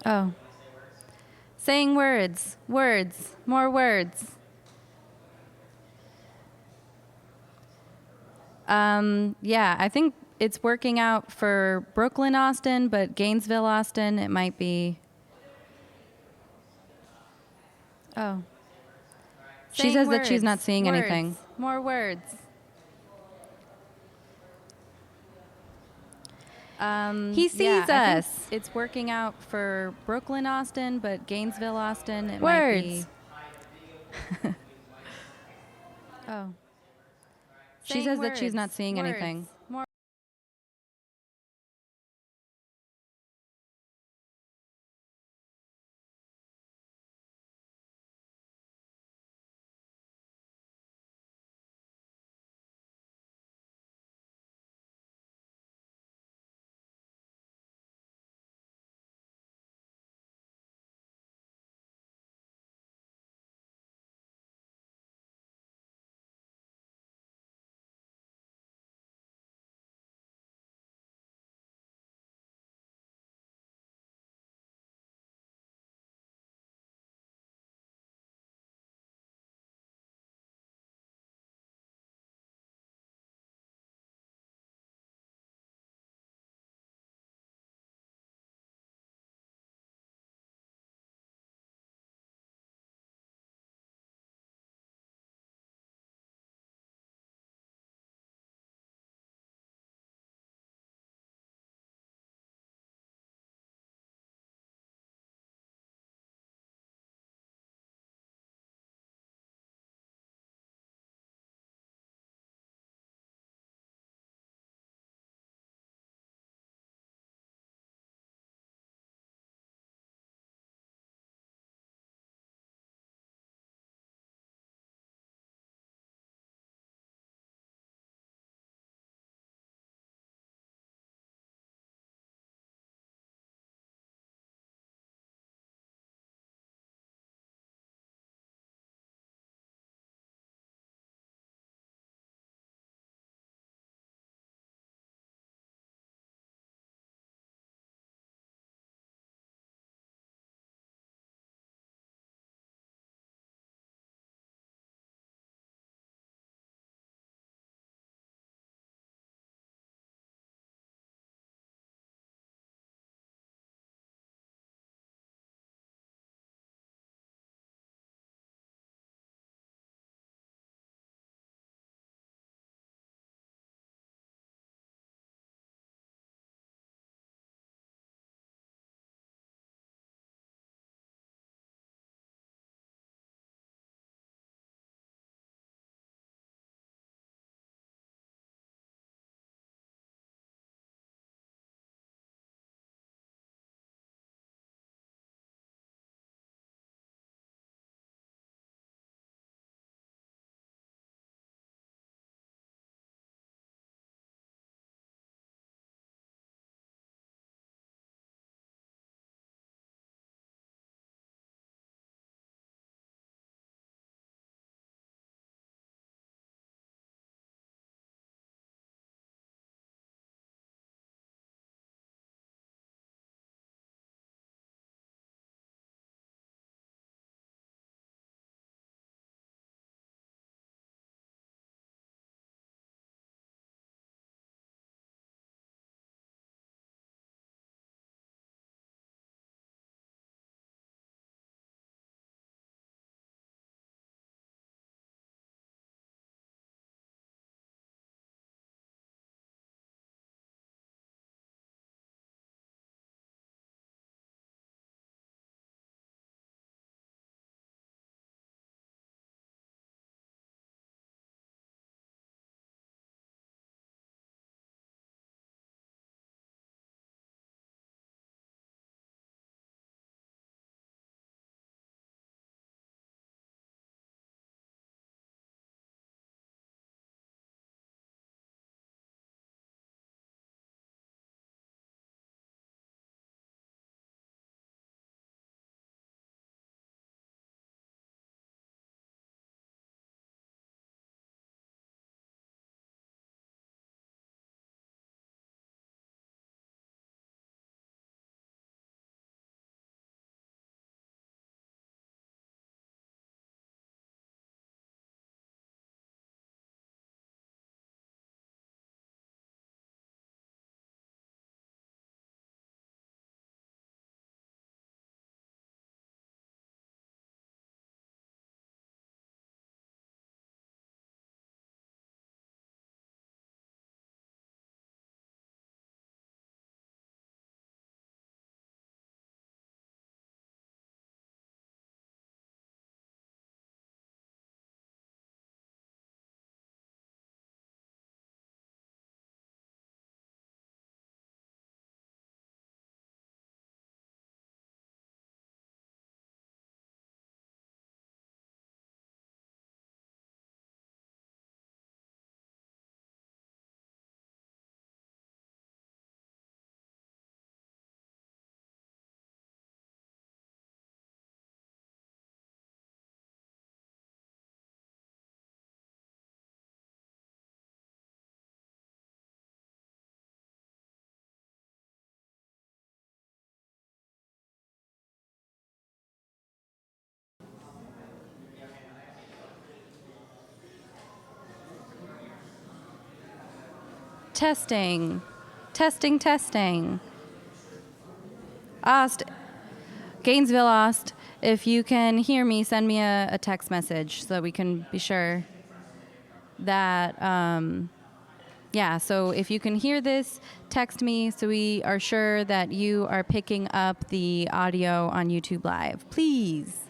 Oh. Saying words. Words. More words. Yeah, I think it's working out for Brooklyn, Austin, but Gainesville, Austin, it might be. Oh. She Saying says that she's words. not seeing Words. anything. More words. He Yeah, sees I think us. It's working out for Brooklyn, Austin, but Gainesville, Austin, it might Words. be. Oh. She Saying says that she's words. not seeing Words. anything. More Testing. Testing, testing. Ost. Gainesville Ost. If you can hear me, send me a text message so that we can be sure that, yeah, so if you can hear this, text me so we are sure that you are picking up the audio on YouTube Live. Please.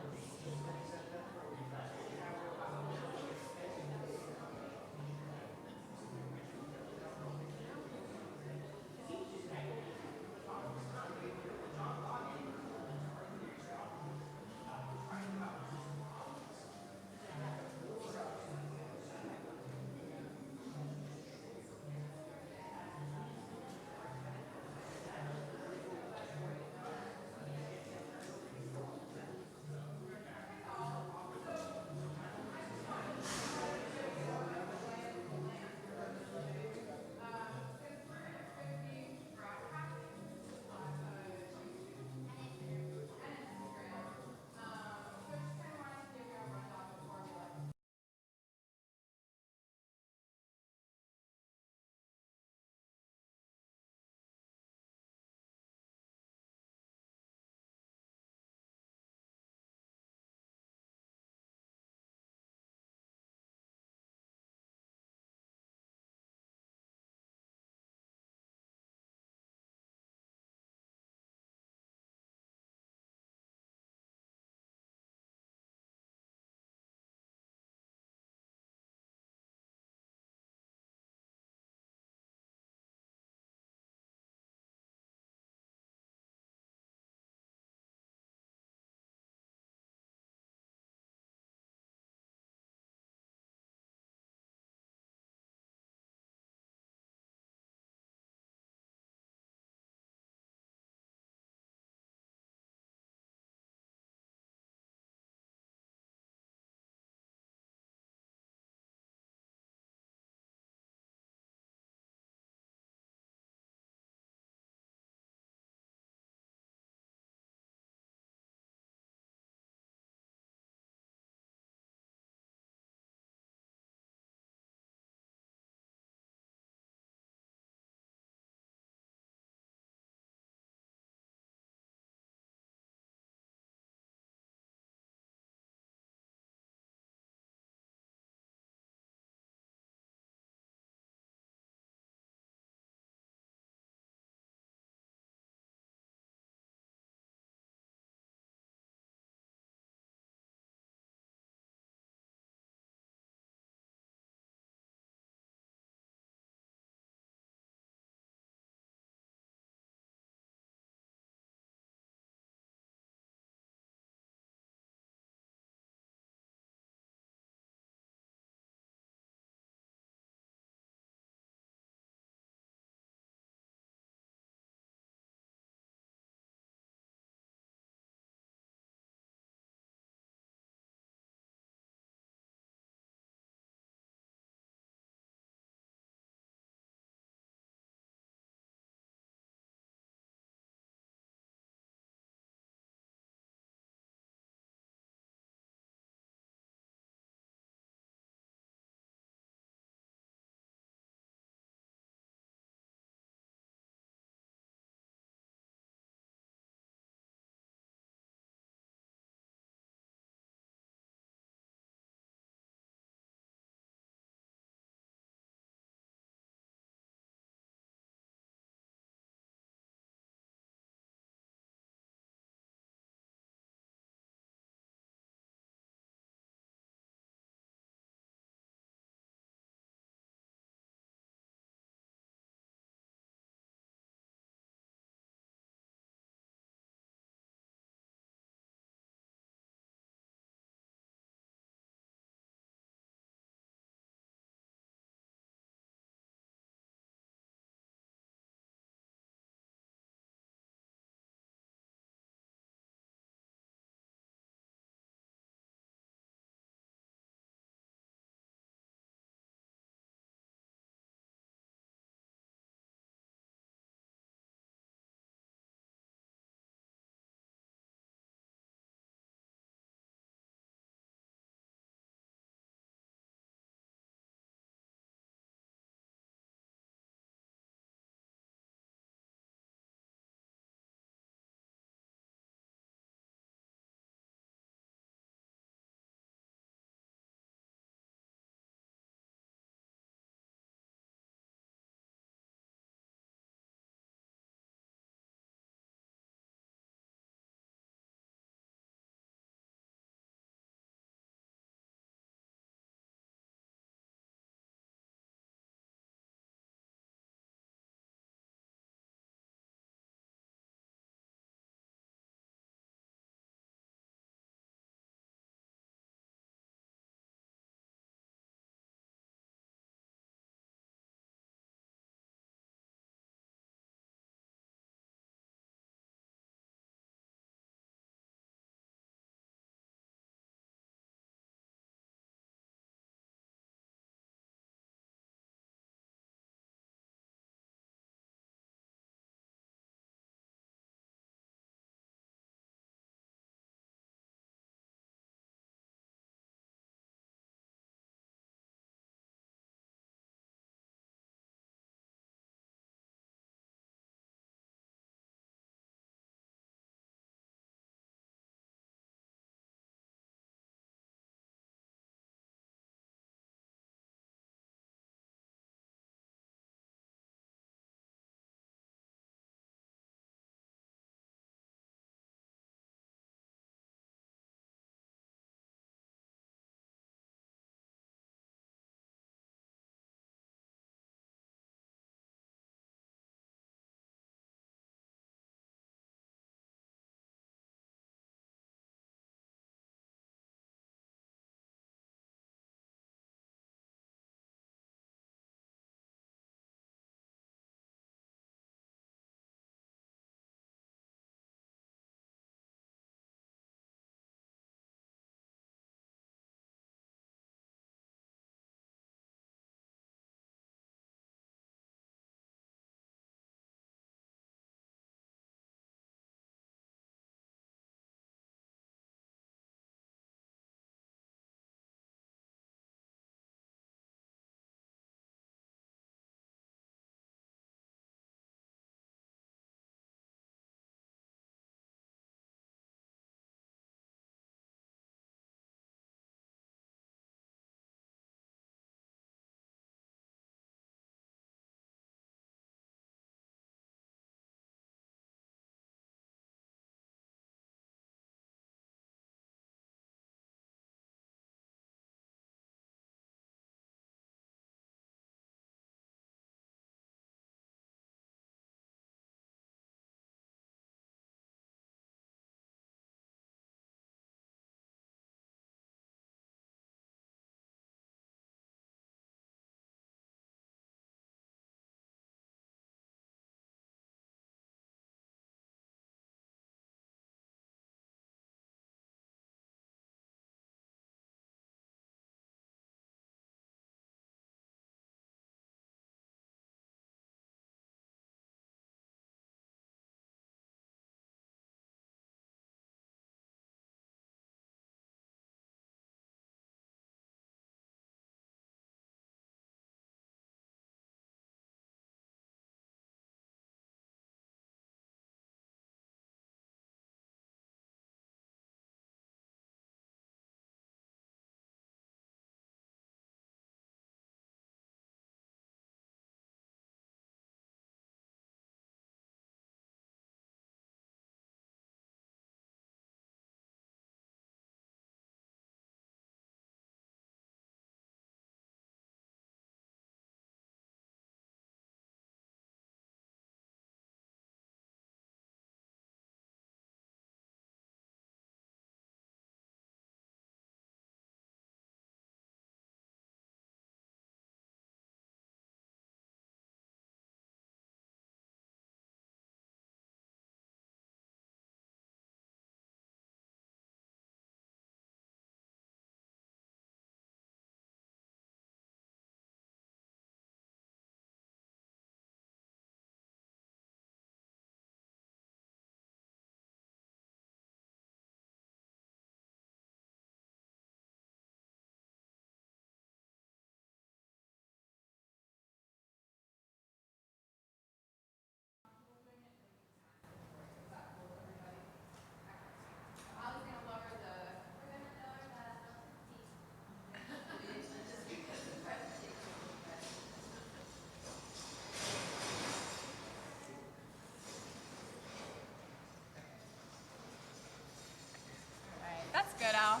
good, Al.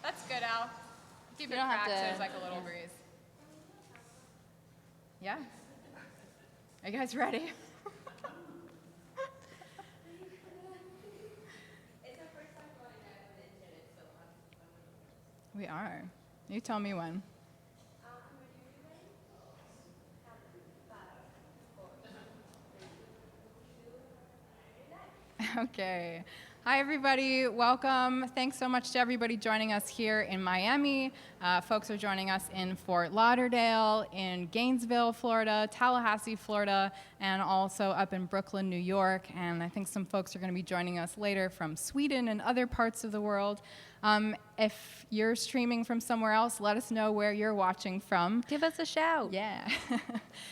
That's good, Al. Keep it cracked so there's like a little breeze. Yeah? Are you guys ready? We are. You tell me when. Okay. Hi, everybody. Welcome. Thanks so much to everybody joining us here in Miami. Folks are joining us in Fort Lauderdale, in Gainesville, Florida, Tallahassee, Florida, and also up in Brooklyn, New York. And I think some folks are going to be joining us later from Sweden and other parts of the world. If you're streaming from somewhere else, let us know where you're watching from. Give us a shout. Yeah.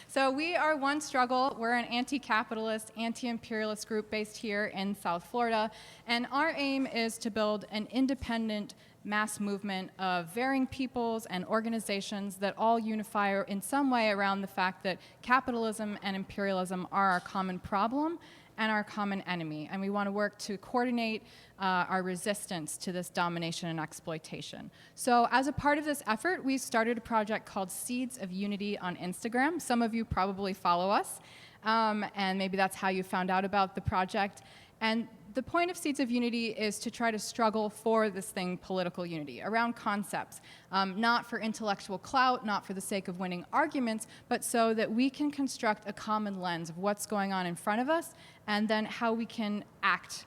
So we are One Struggle. We're an anti-capitalist, anti-imperialist group based here in South Florida. And our aim is to build an independent mass movement of varying peoples and organizations that all unify in some way around the fact that capitalism and imperialism are our common problem and our common enemy. And we want to work to coordinate our resistance to this domination and exploitation. So as a part of this effort, we started a project called Seeds of Unity on Instagram. Some of you probably follow us, and maybe that's how you found out about the project. And the point of Seeds of Unity is to try to struggle for this thing, political unity, around concepts, not for intellectual clout, not for the sake of winning arguments, but so that we can construct a common lens of what's going on in front of us, and then how we can act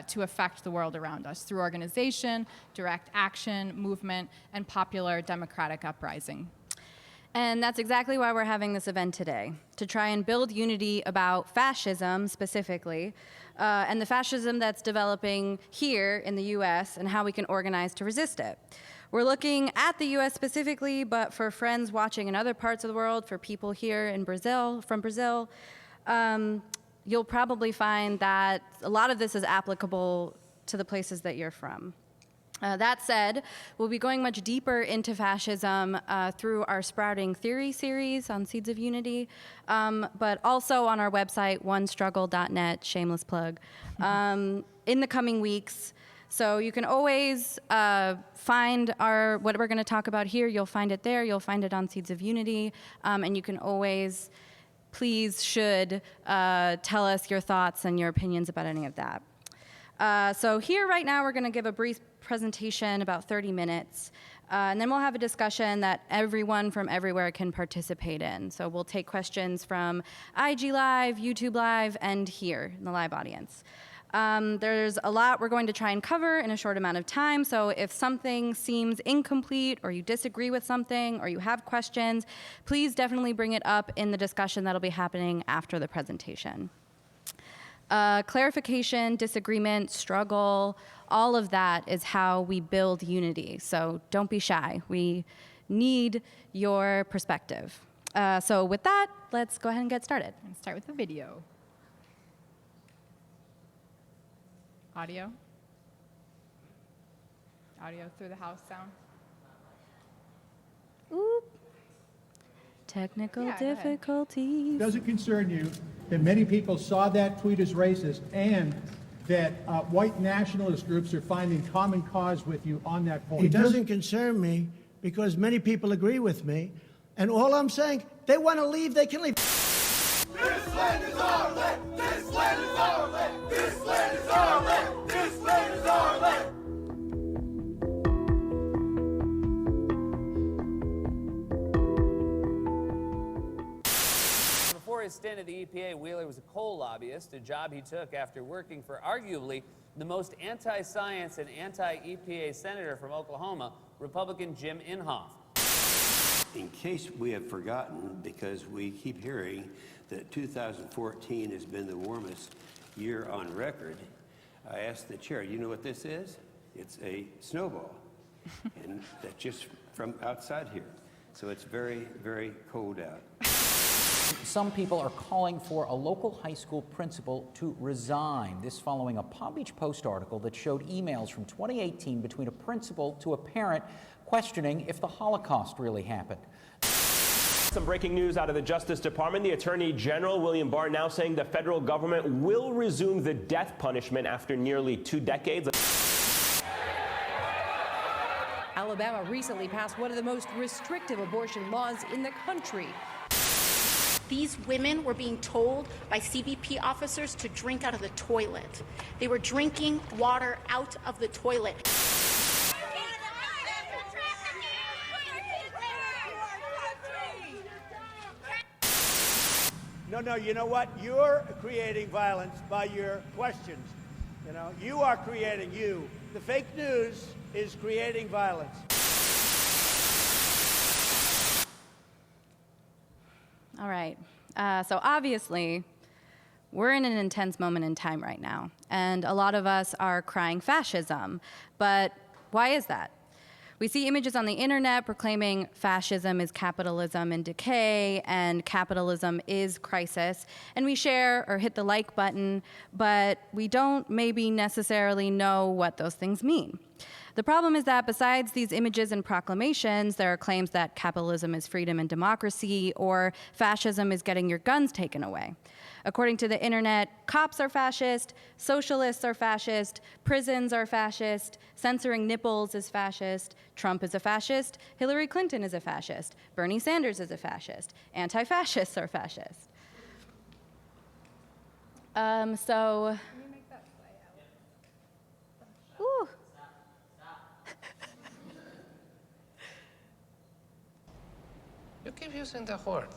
to affect the world around us through organization, direct action, movement, and popular democratic uprising. And that's exactly why we're having this event today, to try and build unity about fascism specifically, and the fascism that's developing here in the US and how we can organize to resist it. We're looking at the US specifically, but for friends watching in other parts of the world, for people here in Brazil, from Brazil, you'll probably find that a lot of this is applicable to the places that you're from. That said, we'll be going much deeper into fascism through our Sprouting Theory series on Seeds of Unity, but also on our website, onestruggle.net, shameless plug, in the coming weeks. So you can always find what we're going to talk about here. You'll find it there. You'll find it on Seeds of Unity. And you can always, should tell us your thoughts and your opinions about any of that. So here right now, we're going to give a brief presentation, about 30 minutes, and then we'll have a discussion that everyone from everywhere can participate in. So we'll take questions from IG Live, YouTube Live, and here in the live audience. There's a lot we're going to try and cover in a short amount of time, so if something seems incomplete or you disagree with something or you have questions, please definitely bring it up in the discussion that'll be happening after the presentation. Clarification, disagreement, struggle, all of that is how we build unity. So don't be shy. We need your perspective. So with that, let's go ahead and get started. And start with the video. Audio. Audio through the house sound. Oop. Technical difficulties. Does it concern you that many people saw that tweet as racist and that white nationalist groups are finding common cause with you on that point? It doesn't concern me because many people agree with me. And all I'm saying, they want to leave, they can leave. This land is our land! This land is our land! This land is our land! This land is our land! Before his stint at the EPA, Wheeler was a coal lobbyist, a job he took after working for arguably the most anti-science and anti-EPA senator from Oklahoma, Republican Jim Inhofe. In case we have forgotten, because we keep hearing that 2014 has been the warmest year on record, I asked the chair, you know what this is? It's a snowball, and that's just from outside here. So it's very, very cold out. Some people are calling for a local high school principal to resign. This following a Palm Beach Post article that showed emails from 2018 between a principal to a parent questioning if the Holocaust really happened. Some breaking news out of the Justice Department. The Attorney General, William Barr, now saying the federal government will resume the death punishment after nearly 2 decades. Alabama recently passed one of the most restrictive abortion laws in the country. These women were being told by CBP officers to drink out of the toilet. They were drinking water out of the toilet. No, you know what? You're creating violence by your questions. You know, you are creating you. The fake news is creating violence. All right. So obviously, we're in an intense moment in time right now, and a lot of us are crying fascism. But why is that? We see images on the internet proclaiming fascism is capitalism in decay and capitalism is crisis, and we share or hit the like button, but we don't maybe necessarily know what those things mean. The problem is that besides these images and proclamations, there are claims that capitalism is freedom and democracy, or fascism is getting your guns taken away. According to the internet, cops are fascist, socialists are fascist, prisons are fascist, censoring nipples is fascist, Trump is a fascist, Hillary Clinton is a fascist, Bernie Sanders is a fascist, anti-fascists are fascist. So, ooh. You keep using the word.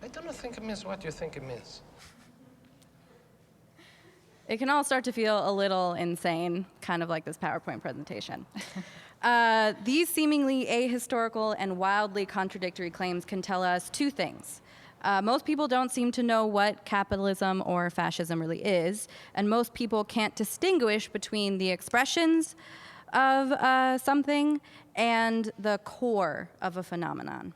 I don't think it means what you think it means. It can all start to feel a little insane, kind of like this PowerPoint presentation. These seemingly ahistorical and wildly contradictory claims can tell us two things. Most people don't seem to know what capitalism or fascism really is, and most people can't distinguish between the expressions of something and the core of a phenomenon.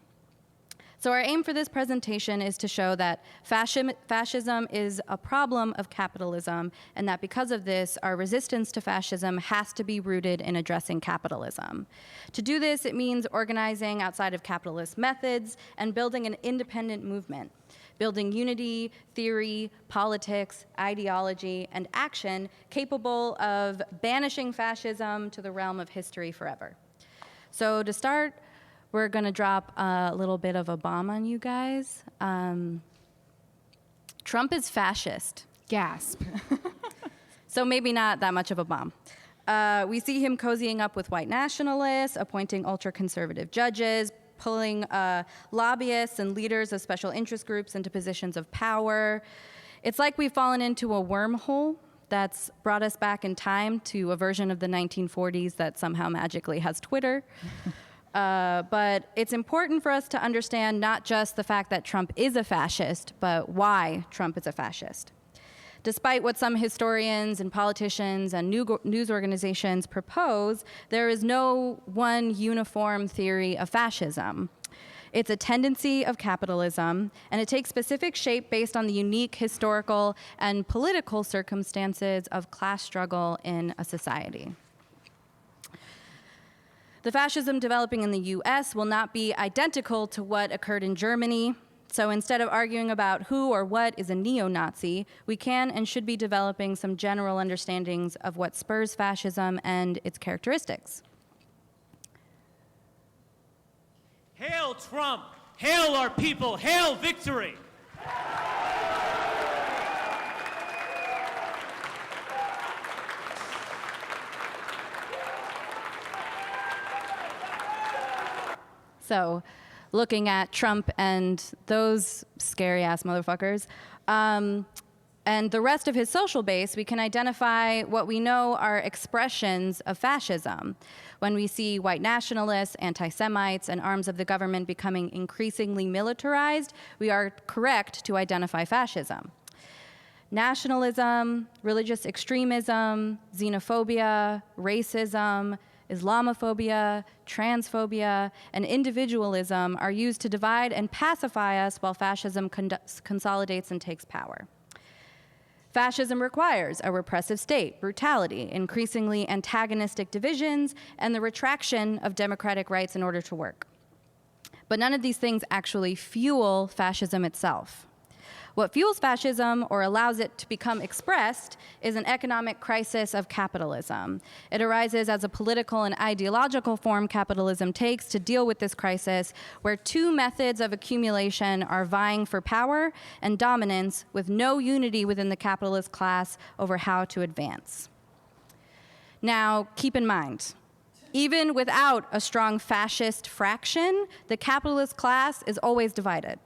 So our aim for this presentation is to show that fascism is a problem of capitalism, and that because of this, our resistance to fascism has to be rooted in addressing capitalism. To do this, it means organizing outside of capitalist methods and building an independent movement, building unity, theory, politics, ideology, and action capable of banishing fascism to the realm of history forever. So to start, we're going to drop a little bit of a bomb on you guys. Trump is fascist. Gasp. So maybe not that much of a bomb. We see him cozying up with white nationalists, appointing ultra-conservative judges, pulling lobbyists and leaders of special interest groups into positions of power. It's like we've fallen into a wormhole that's brought us back in time to a version of the 1940s that somehow magically has Twitter. But it's important for us to understand not just the fact that Trump is a fascist, but why Trump is a fascist. Despite what some historians and politicians and news organizations propose, there is no one uniform theory of fascism. It's a tendency of capitalism, and it takes specific shape based on the unique historical and political circumstances of class struggle in a society. The fascism developing in the US will not be identical to what occurred in Germany. So instead of arguing about who or what is a neo-Nazi, we can and should be developing some general understandings of what spurs fascism and its characteristics. Hail Trump! Hail our people! Hail victory! So, looking at Trump and those scary-ass motherfuckers, and the rest of his social base, we can identify what we know are expressions of fascism. When we see white nationalists, anti-Semites, and arms of the government becoming increasingly militarized, we are correct to identify fascism. Nationalism, religious extremism, xenophobia, racism, Islamophobia, transphobia, and individualism are used to divide and pacify us while fascism consolidates and takes power. Fascism requires a repressive state, brutality, increasingly antagonistic divisions, and the retraction of democratic rights in order to work. But none of these things actually fuel fascism itself. What fuels fascism or allows it to become expressed is an economic crisis of capitalism. It arises as a political and ideological form capitalism takes to deal with this crisis, where two methods of accumulation are vying for power and dominance with no unity within the capitalist class over how to advance. Now, keep in mind, even without a strong fascist fraction, the capitalist class is always divided.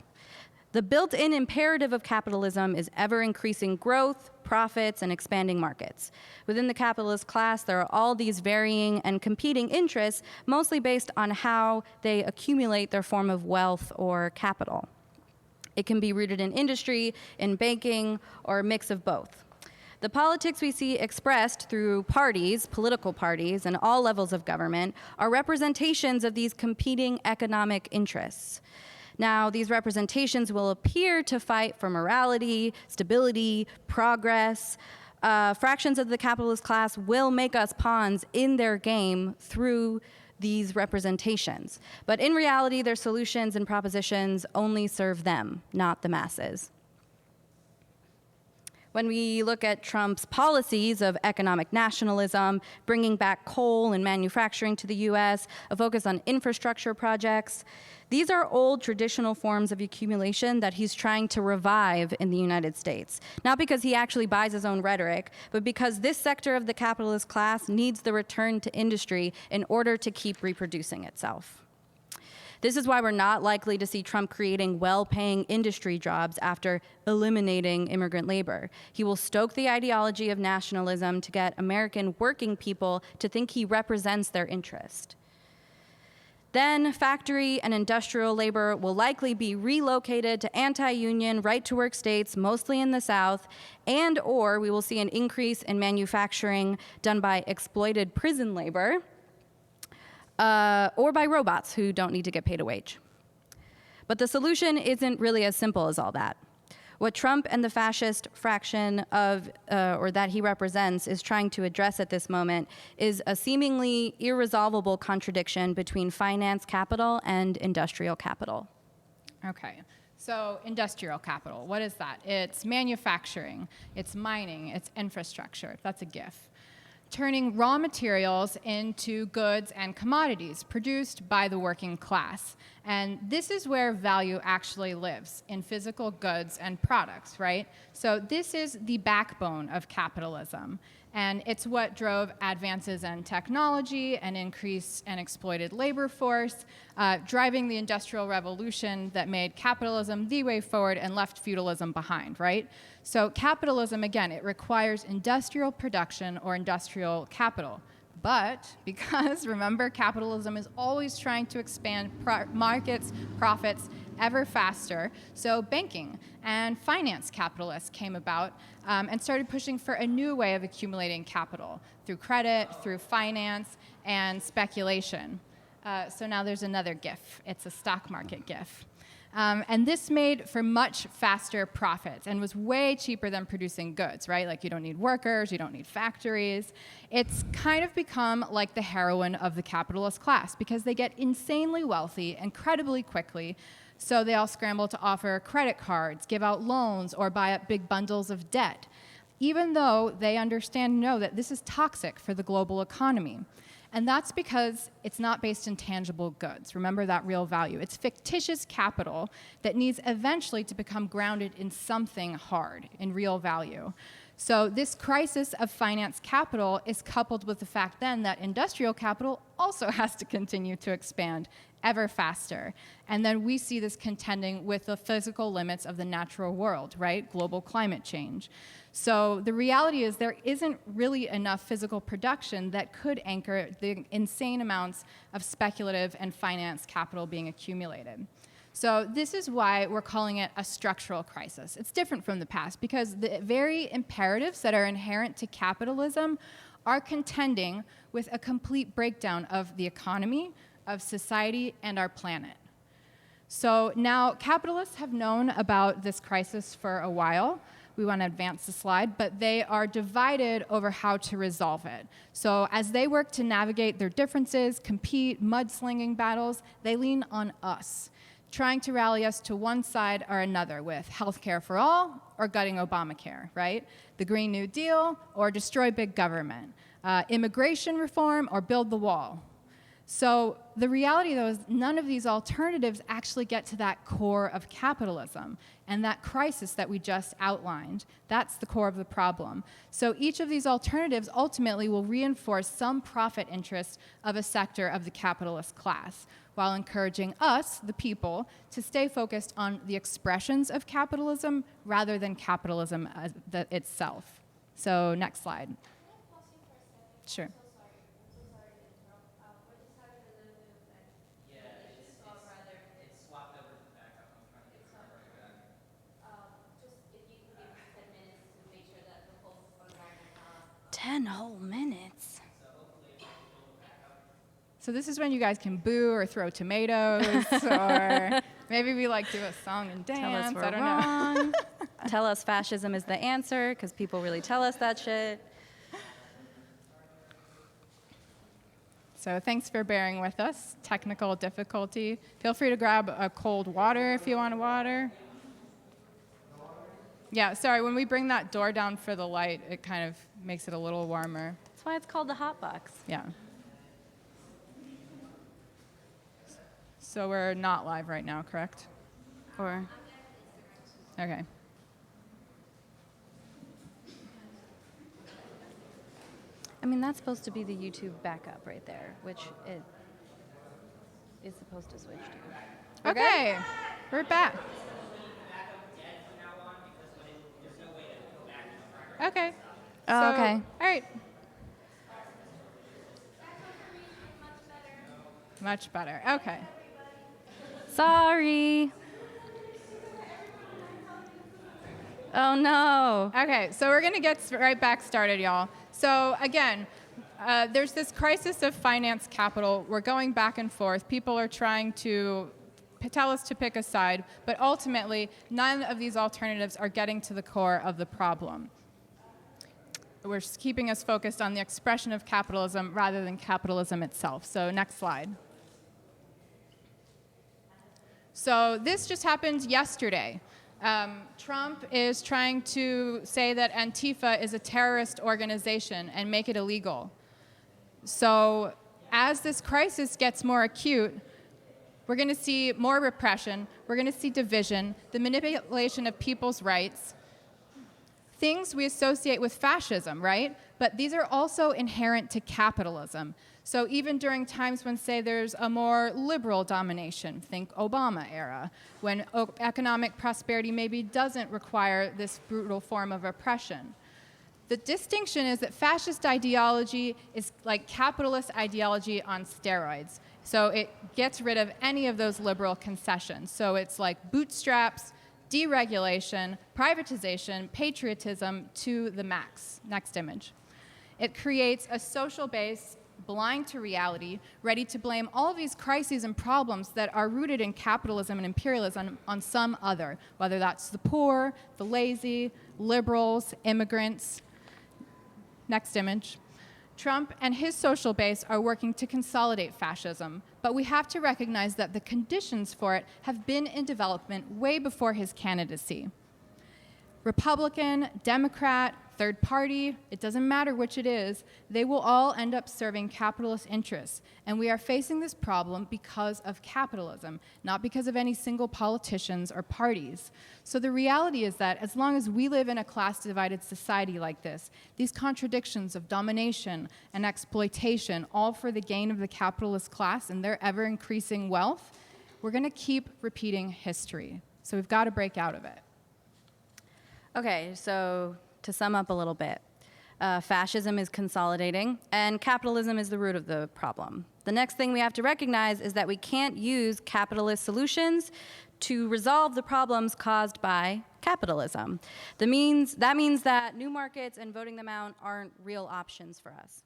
The built-in imperative of capitalism is ever-increasing growth, profits, and expanding markets. Within the capitalist class, there are all these varying and competing interests, mostly based on how they accumulate their form of wealth or capital. It can be rooted in industry, in banking, or a mix of both. The politics we see expressed through parties, political parties, and all levels of government are representations of these competing economic interests. Now, these representations will appear to fight for morality, stability, progress. Fractions of the capitalist class will make us pawns in their game through these representations. But in reality, their solutions and propositions only serve them, not the masses. When we look at Trump's policies of economic nationalism, bringing back coal and manufacturing to the US, a focus on infrastructure projects, these are old traditional forms of accumulation that he's trying to revive in the United States. Not because he actually buys his own rhetoric, but because this sector of the capitalist class needs the return to industry in order to keep reproducing itself. This is why we're not likely to see Trump creating well-paying industry jobs after eliminating immigrant labor. He will stoke the ideology of nationalism to get American working people to think he represents their interest. Then factory and industrial labor will likely be relocated to anti-union, right-to-work states, mostly in the South, and/or we will see an increase in manufacturing done by exploited prison labor, or by robots who don't need to get paid a wage. But the solution isn't really as simple as all that. What Trump and the fascist fraction of, or that he represents is trying to address at this moment is a seemingly irresolvable contradiction between finance capital and industrial capital. Okay. So industrial capital, what is that? It's manufacturing, it's mining, it's infrastructure. That's a GIF. Turning raw materials into goods and commodities produced by the working class. And this is where value actually lives, in physical goods and products, right? So this is the backbone of capitalism. And it's what drove advances in technology and increased and exploited labor force, driving the Industrial Revolution that made capitalism the way forward and left feudalism behind, right? So capitalism, again, it requires industrial production or industrial capital. But because, remember, capitalism is always trying to expand markets, profits, ever faster. So banking and finance capitalists came about and started pushing for a new way of accumulating capital through credit, through finance, and speculation. So now there's another GIF. It's a stock market GIF. And this made for much faster profits and was way cheaper than producing goods, right? Like you don't need workers, you don't need factories. It's kind of become like the heroin of the capitalist class because they get insanely wealthy incredibly quickly. So they all scramble to offer credit cards, give out loans, or buy up big bundles of debt, even though they understand and know that this is toxic for the global economy. And that's because it's not based in tangible goods. Remember that real value. It's fictitious capital that needs eventually to become grounded in something hard, in real value. So this crisis of finance capital is coupled with the fact then that industrial capital also has to continue to expand ever faster. And then we see this contending with the physical limits of the natural world, right? Global climate change. So the reality is there isn't really enough physical production that could anchor the insane amounts of speculative and finance capital being accumulated. So this is why we're calling it a structural crisis. It's different from the past because the very imperatives that are inherent to capitalism are contending with a complete breakdown of the economy, of society, and our planet. So now capitalists have known about this crisis for a while. We want to advance the slide, but they are divided over how to resolve it. So as they work to navigate their differences, compete, mudslinging battles, they lean on us trying to rally us to one side or another with healthcare for all or gutting Obamacare, right? The Green New Deal or destroy big government. Immigration reform or build the wall. So the reality, though, is none of these alternatives actually get to that core of capitalism and that crisis that we just outlined. That's the core of the problem. So each of these alternatives ultimately will reinforce some profit interest of a sector of the capitalist class, while encouraging us, the people, to stay focused on the expressions of capitalism rather than capitalism itself. So next slide. Sure. Ten whole minutes. So this is when you guys can boo or throw tomatoes, or maybe we like do a song and dance. Tell us we're I don't wrong. know. Tell us fascism is the answer, because people really tell us that shit. So thanks for bearing with us. Technical difficulty. Feel free to grab a cold water if you want a water. Yeah, sorry, when we bring that door down for the light, it kind of makes it a little warmer. That's why it's called the hot box. Yeah. So we're not live right now, correct? Or Okay. I mean, that's supposed to be the YouTube backup right there, which it is supposed to switch to. Okay, we're back. Okay. Oh, okay. All right. Much better. Okay. Sorry. Oh, no. Okay, so we're going to get right back started, y'all. So again, there's this crisis of finance capital. We're going back and forth. People are trying to tell us to pick a side, but ultimately, none of these alternatives are getting to the core of the problem. We're just keeping us focused on the expression of capitalism rather than capitalism itself. So next slide. So this just happened yesterday. Trump is trying to say that Antifa is a terrorist organization and make it illegal. So as this crisis gets more acute, we're going to see more repression, we're going to see division, the manipulation of people's rights, things we associate with fascism, right? But these are also inherent to capitalism. So even during times when, say, there's a more liberal domination, think Obama era, when economic prosperity maybe doesn't require this brutal form of oppression. The distinction is that fascist ideology is like capitalist ideology on steroids. So it gets rid of any of those liberal concessions. So it's like bootstraps, deregulation, privatization, patriotism to the max. Next image. It creates a social base blind to reality, ready to blame all of these crises and problems that are rooted in capitalism and imperialism on some other, whether that's the poor, the lazy, liberals, immigrants. Next image. Trump and his social base are working to consolidate fascism, but we have to recognize that the conditions for it have been in development way before his candidacy. Republican, Democrat, third party, it doesn't matter which it is, they will all end up serving capitalist interests. And we are facing this problem because of capitalism, not because of any single politicians or parties. So the reality is that as long as we live in a class-divided society like this, these contradictions of domination and exploitation, all for the gain of the capitalist class and their ever-increasing wealth, we're going to keep repeating history. So we've got to break out of it. Okay, so to sum up a little bit, fascism is consolidating, and capitalism is the root of the problem. The next thing we have to recognize is that we can't use capitalist solutions to resolve the problems caused by capitalism. That means that new markets and voting them out aren't real options for us.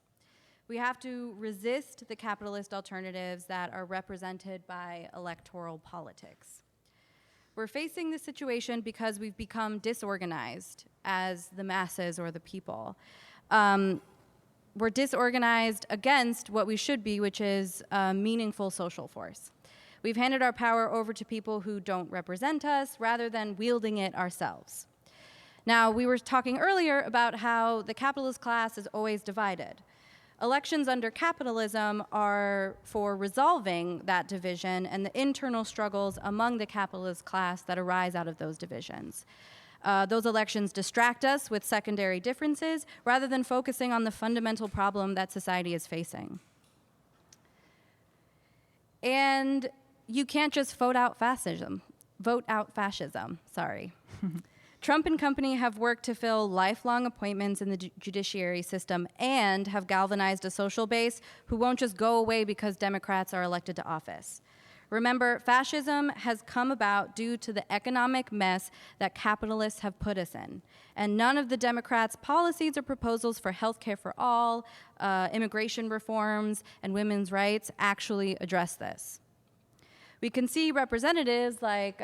We have to resist the capitalist alternatives that are represented by electoral politics. We're facing this situation because we've become disorganized as the masses or the people. We're disorganized against what we should be, which is a meaningful social force. We've handed our power over to people who don't represent us rather than wielding it ourselves. Now, we were talking earlier about how the capitalist class is always divided. Elections under capitalism are for resolving that division and the internal struggles among the capitalist class that arise out of those divisions. Those elections distract us with secondary differences rather than focusing on the fundamental problem that society is facing. And you can't just vote out fascism. Trump and company have worked to fill lifelong appointments in the judiciary system and have galvanized a social base who won't just go away because Democrats are elected to office. Remember, fascism has come about due to the economic mess that capitalists have put us in. And none of the Democrats' policies or proposals for health care for all, immigration reforms, and women's rights actually address this. We can see representatives like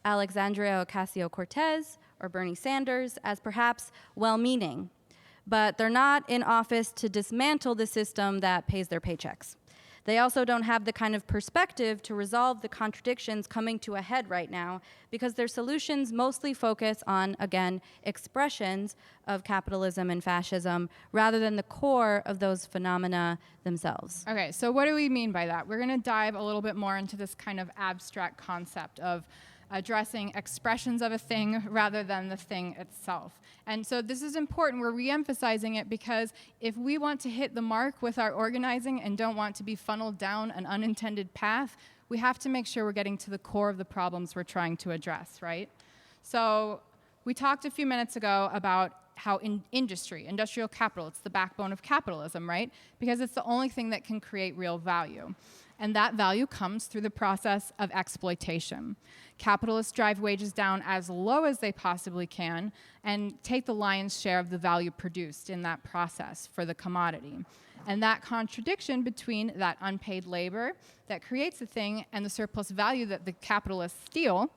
Alexandria Ocasio-Cortez or Bernie Sanders as perhaps well-meaning, but they're not in office to dismantle the system that pays their paychecks. They also don't have the kind of perspective to resolve the contradictions coming to a head right now because their solutions mostly focus on, again, expressions of capitalism and fascism rather than the core of those phenomena themselves. Okay, so what do we mean by that? We're going to dive a little bit more into this kind of abstract concept of addressing expressions of a thing rather than the thing itself. And so this is important. We're re-emphasizing it because if we want to hit the mark with our organizing and don't want to be funneled down an unintended path, we have to make sure we're getting to the core of the problems we're trying to address, right? So we talked a few minutes ago about how industrial capital, it's the backbone of capitalism, right? Because it's the only thing that can create real value. And that value comes through the process of exploitation. Capitalists drive wages down as low as they possibly can and take the lion's share of the value produced in that process for the commodity. And that contradiction between that unpaid labor that creates the thing and the surplus value that the capitalists steal,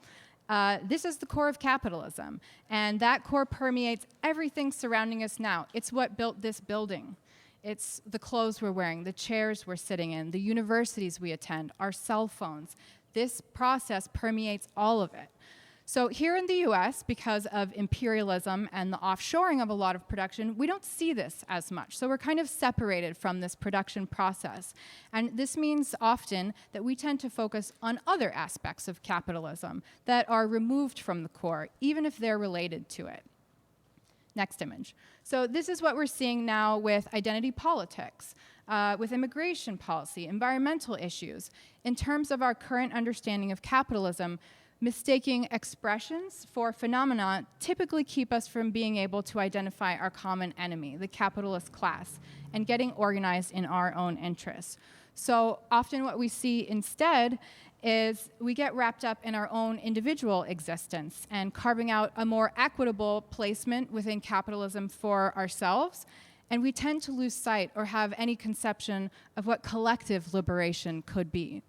this is the core of capitalism. And that core permeates everything surrounding us now. It's what built this building. It's the clothes we're wearing, the chairs we're sitting in, the universities we attend, our cell phones. This process permeates all of it. So here in the US, because of imperialism and the offshoring of a lot of production, we don't see this as much. So we're kind of separated from this production process. And this means often that we tend to focus on other aspects of capitalism that are removed from the core, even if they're related to it. Next image. So this is what we're seeing now with identity politics, with immigration policy, environmental issues. In terms of our current understanding of capitalism, mistaking expressions for phenomena typically keep us from being able to identify our common enemy, the capitalist class, and getting organized in our own interests. So often what we see instead is we get wrapped up in our own individual existence and carving out a more equitable placement within capitalism for ourselves, and we tend to lose sight or have any conception of what collective liberation could be.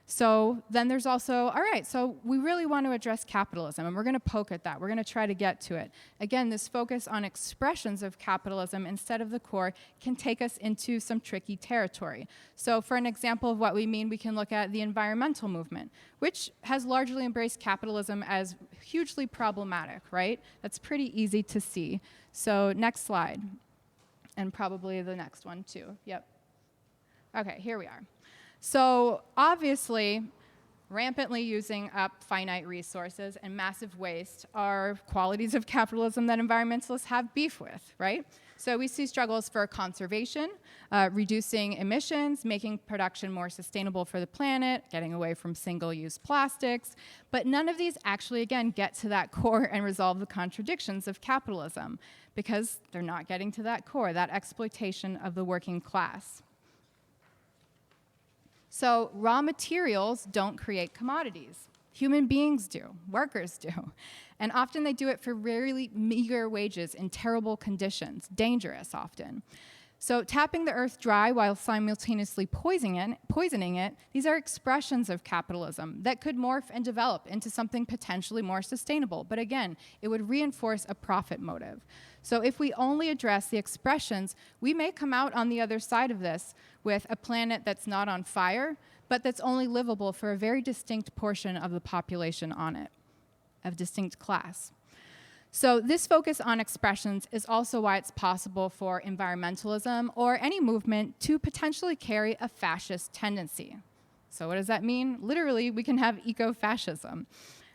So then there's also, all right, so we really want to address capitalism, and we're going to poke at that. We're going to try to get to it. Again, this focus on expressions of capitalism instead of the core can take us into some tricky territory. So for an example of what we mean, we can look at the environmental movement, which has largely embraced capitalism as hugely problematic, right? That's pretty easy to see. So next slide, and probably the next one too. Yep. Okay, here we are. So obviously, rampantly using up finite resources and massive waste are qualities of capitalism that environmentalists have beef with, right? So we see struggles for conservation, reducing emissions, making production more sustainable for the planet, getting away from single-use plastics. But none of these actually, again, get to that core and resolve the contradictions of capitalism because they're not getting to that core, that exploitation of the working class. So raw materials don't create commodities. Human beings do, workers do. And often they do it for really meager wages in terrible conditions, dangerous often. So tapping the earth dry while simultaneously poisoning it, these are expressions of capitalism that could morph and develop into something potentially more sustainable. But again, it would reinforce a profit motive. So if we only address the expressions, we may come out on the other side of this with a planet that's not on fire, but that's only livable for a very distinct portion of the population on it, of distinct class. So this focus on expressions is also why it's possible for environmentalism or any movement to potentially carry a fascist tendency. So what does that mean? Literally, we can have eco-fascism.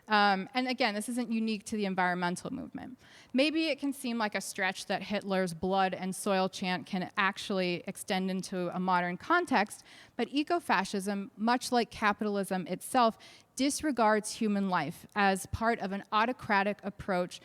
And again, this isn't unique to the environmental movement. Maybe it can seem like a stretch that Hitler's blood and soil chant can actually extend into a modern context, but eco-fascism, much like capitalism itself, disregards human life as part of an autocratic approach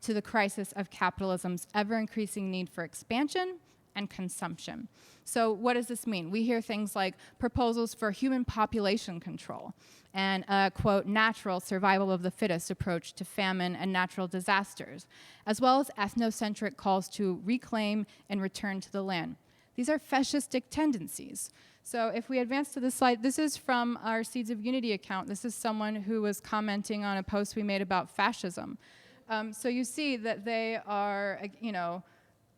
to the crisis of capitalism's ever-increasing need for expansion and consumption. So what does this mean? We hear things like proposals for human population control and a, quote, natural survival of the fittest approach to famine and natural disasters, as well as ethnocentric calls to reclaim and return to the land. These are fascistic tendencies. So if we advance to this slide, this is from our Seeds of Unity account. This is someone who was commenting on a post we made about fascism. So you see that they are,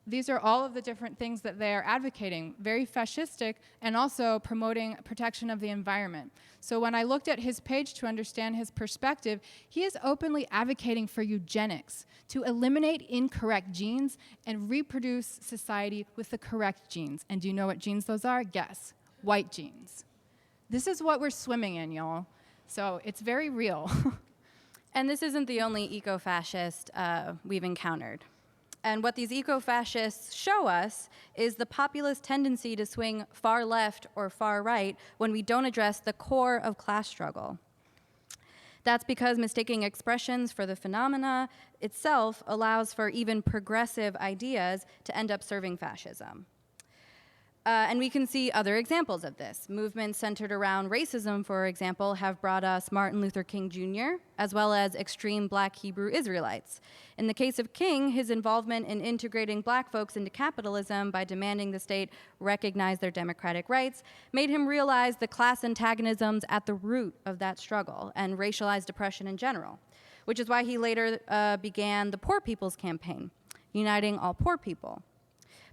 these are all of the different things that they are advocating, very fascistic, and also promoting protection of the environment. So when I looked at his page to understand his perspective, he is openly advocating for eugenics, to eliminate incorrect genes and reproduce society with the correct genes. And do you know what genes those are? Guess. White genes. This is what we're swimming in, y'all. So it's very real. And this isn't the only eco-fascist we've encountered. And what these eco-fascists show us is the populist tendency to swing far left or far right when we don't address the core of class struggle. That's because mistaking expressions for the phenomena itself allows for even progressive ideas to end up serving fascism. And we can see other examples of this. Movements centered around racism, for example, have brought us Martin Luther King Jr., as well as extreme Black Hebrew Israelites. In the case of King, his involvement in integrating Black folks into capitalism by demanding the state recognize their democratic rights made him realize the class antagonisms at the root of that struggle and racialized oppression in general, which is why he later began the Poor People's Campaign, uniting all poor people.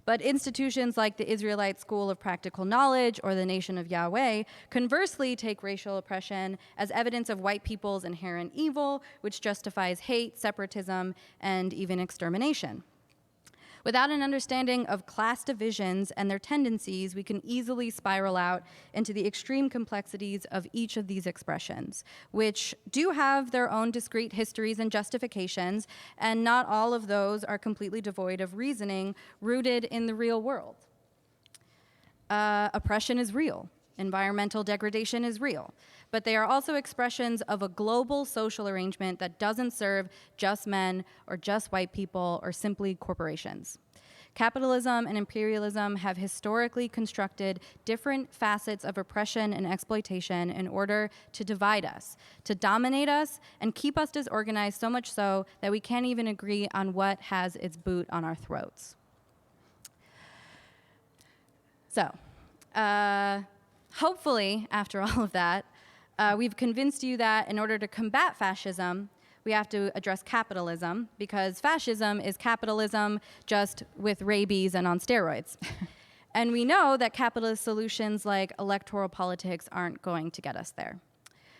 But institutions like the Israelite School of Practical Knowledge or the Nation of Yahweh conversely take racial oppression as evidence of white people's inherent evil, which justifies hate, separatism, and even extermination. Without an understanding of class divisions and their tendencies, we can easily spiral out into the extreme complexities of each of these expressions, which do have their own discrete histories and justifications, and not all of those are completely devoid of reasoning rooted in the real world. Oppression is real. Environmental degradation is real, but they are also expressions of a global social arrangement that doesn't serve just men or just white people or simply corporations. Capitalism and imperialism have historically constructed different facets of oppression and exploitation in order to divide us, to dominate us, and keep us disorganized so much so that we can't even agree on what has its boot on our throats. So, hopefully, after all of that, we've convinced you that in order to combat fascism, we have to address capitalism, because fascism is capitalism just with rabies and on steroids. And we know that capitalist solutions like electoral politics aren't going to get us there.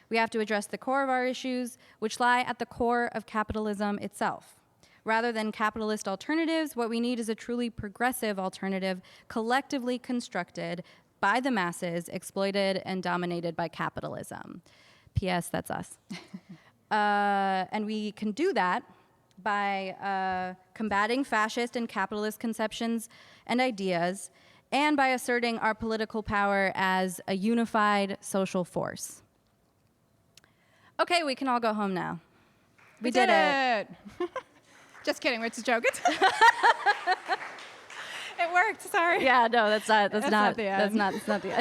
We have to address the core of our issues, which lie at the core of capitalism itself. Rather than capitalist alternatives, what we need is a truly progressive alternative, collectively constructed by the masses, exploited and dominated by capitalism. P.S. That's us. And we can do that by combating fascist and capitalist conceptions and ideas, and by asserting our political power as a unified social force. Okay, we can all go home now. We did it. Just kidding, it's a joke. It worked, sorry. Yeah, no, that's not the end. That's not the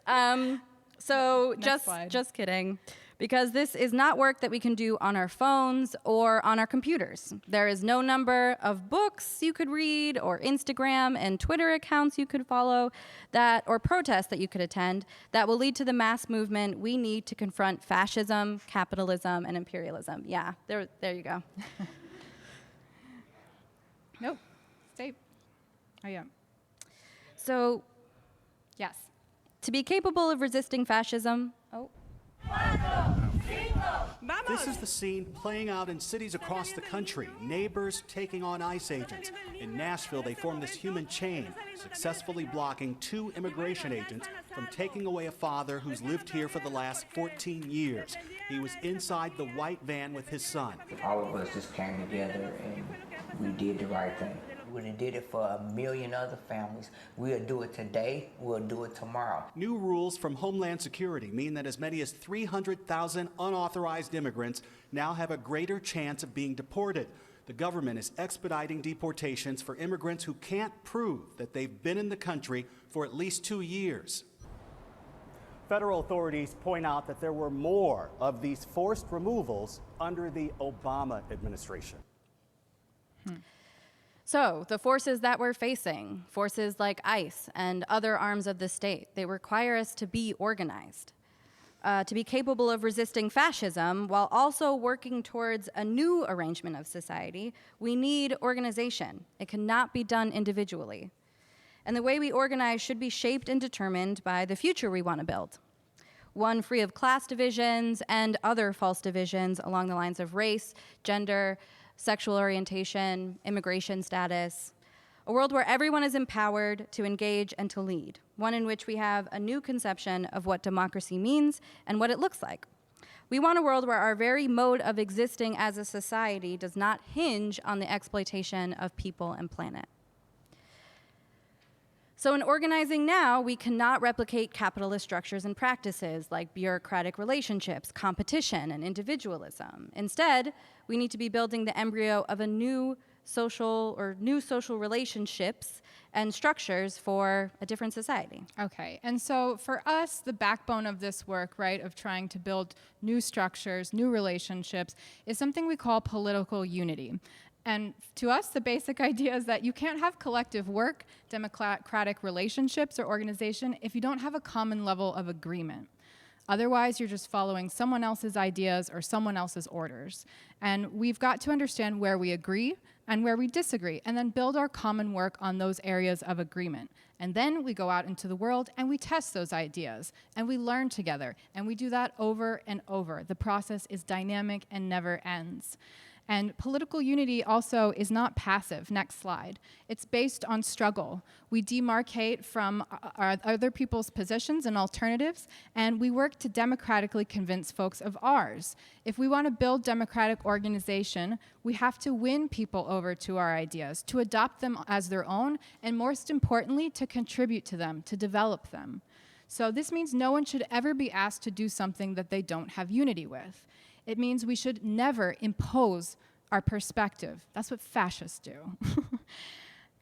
end. So just kidding. Because this is not work that we can do on our phones or on our computers. There is no number of books you could read or Instagram and Twitter accounts you could follow or protests that you could attend that will lead to the mass movement we need to confront fascism, capitalism, and imperialism. Yeah, there you go. Nope. Stay. Oh, yeah. So, yes. To be capable of resisting fascism, This is the scene playing out in cities across the country. Neighbors taking on ICE agents. In Nashville, they formed this human chain, successfully blocking 2 immigration agents from taking away a father who's lived here for the last 14 years. He was inside the white van with his son. All of us just came together and we did the right thing. We would have did it for 1 million other families. We'll do it today, we'll do it tomorrow. New rules from Homeland Security mean that as many as 300,000 unauthorized immigrants now have a greater chance of being deported. The government is expediting deportations for immigrants who can't prove that they've been in the country for at least 2 years. Federal authorities point out that there were more of these forced removals under the Obama administration. So, the forces that we're facing, forces like ICE and other arms of the state, they require us to be organized, to be capable of resisting fascism while also working towards a new arrangement of society. We need organization. It cannot be done individually. And the way we organize should be shaped and determined by the future we want to build. One free of class divisions and other false divisions along the lines of race, gender, sexual orientation, immigration status. A world where everyone is empowered to engage and to lead. One in which we have a new conception of what democracy means and what it looks like. We want a world where our very mode of existing as a society does not hinge on the exploitation of people and planet. So in organizing now, we cannot replicate capitalist structures and practices like bureaucratic relationships, competition, and individualism. Instead, we need to be building the embryo of a new social relationships and structures for a different society. Okay, and so for us, the backbone of this work, right, of trying to build new structures, new relationships, is something we call political unity. And to us, the basic idea is that you can't have collective work, democratic relationships, or organization if you don't have a common level of agreement. Otherwise, you're just following someone else's ideas or someone else's orders. And we've got to understand where we agree and where we disagree, and then build our common work on those areas of agreement. And then we go out into the world and we test those ideas, and we learn together, and we do that over and over. The process is dynamic and never ends. And political unity also is not passive. Next slide. It's based on struggle. We demarcate from our other people's positions and alternatives, and we work to democratically convince folks of ours. If we want to build democratic organization, we have to win people over to our ideas, to adopt them as their own, and most importantly, to contribute to them, to develop them. So this means no one should ever be asked to do something that they don't have unity with. It means we should never impose our perspective. That's what fascists do.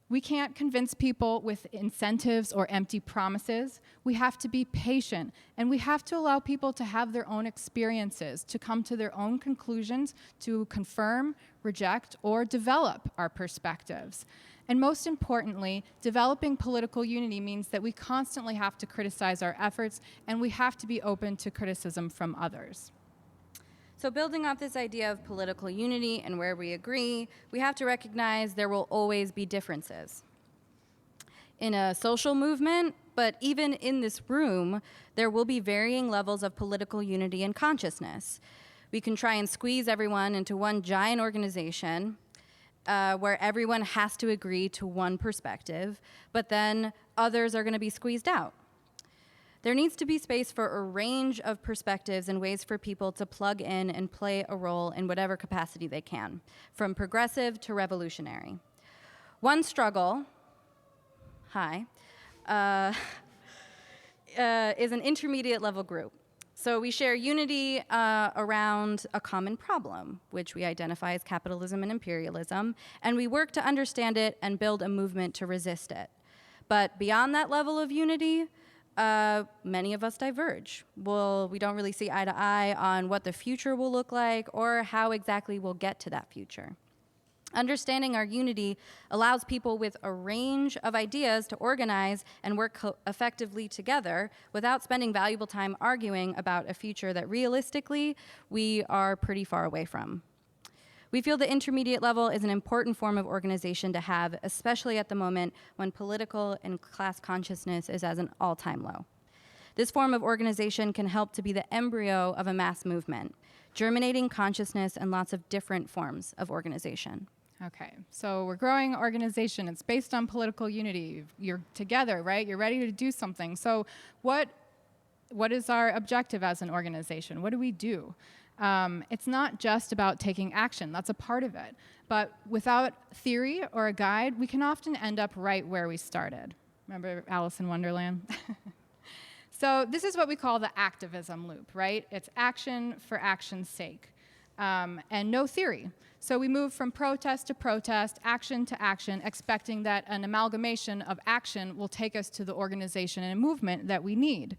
We can't convince people with incentives or empty promises. We have to be patient, and we have to allow people to have their own experiences, to come to their own conclusions, to confirm, reject, or develop our perspectives. And most importantly, developing political unity means that we constantly have to criticize our efforts, and we have to be open to criticism from others. So building off this idea of political unity and where we agree, we have to recognize there will always be differences. In a social movement, but even in this room, there will be varying levels of political unity and consciousness. We can try and squeeze everyone into one giant organization where everyone has to agree to one perspective, but then others are going to be squeezed out. There needs to be space for a range of perspectives and ways for people to plug in and play a role in whatever capacity they can, from progressive to revolutionary. One struggle, is an intermediate level group. So we share unity around a common problem, which we identify as capitalism and imperialism, and we work to understand it and build a movement to resist it. But beyond that level of unity, many of us diverge. We don't really see eye to eye on what the future will look like or how exactly we'll get to that future. Understanding our unity allows people with a range of ideas to organize and work effectively together without spending valuable time arguing about a future that realistically we are pretty far away from. We feel the intermediate level is an important form of organization to have, especially at the moment when political and class consciousness is at an all-time low. This form of organization can help to be the embryo of a mass movement, germinating consciousness and lots of different forms of organization. Okay, so we're growing organization. It's based on political unity. You're together, right? You're ready to do something. So what is our objective as an organization? What do we do? It's not just about taking action. That's a part of it. But without theory or a guide, we can often end up right where we started. Remember Alice in Wonderland? So this is what we call the activism loop, right? It's action for action's sake, and no theory. So we move from protest to protest, action to action, expecting that an amalgamation of action will take us to the organization and movement that we need.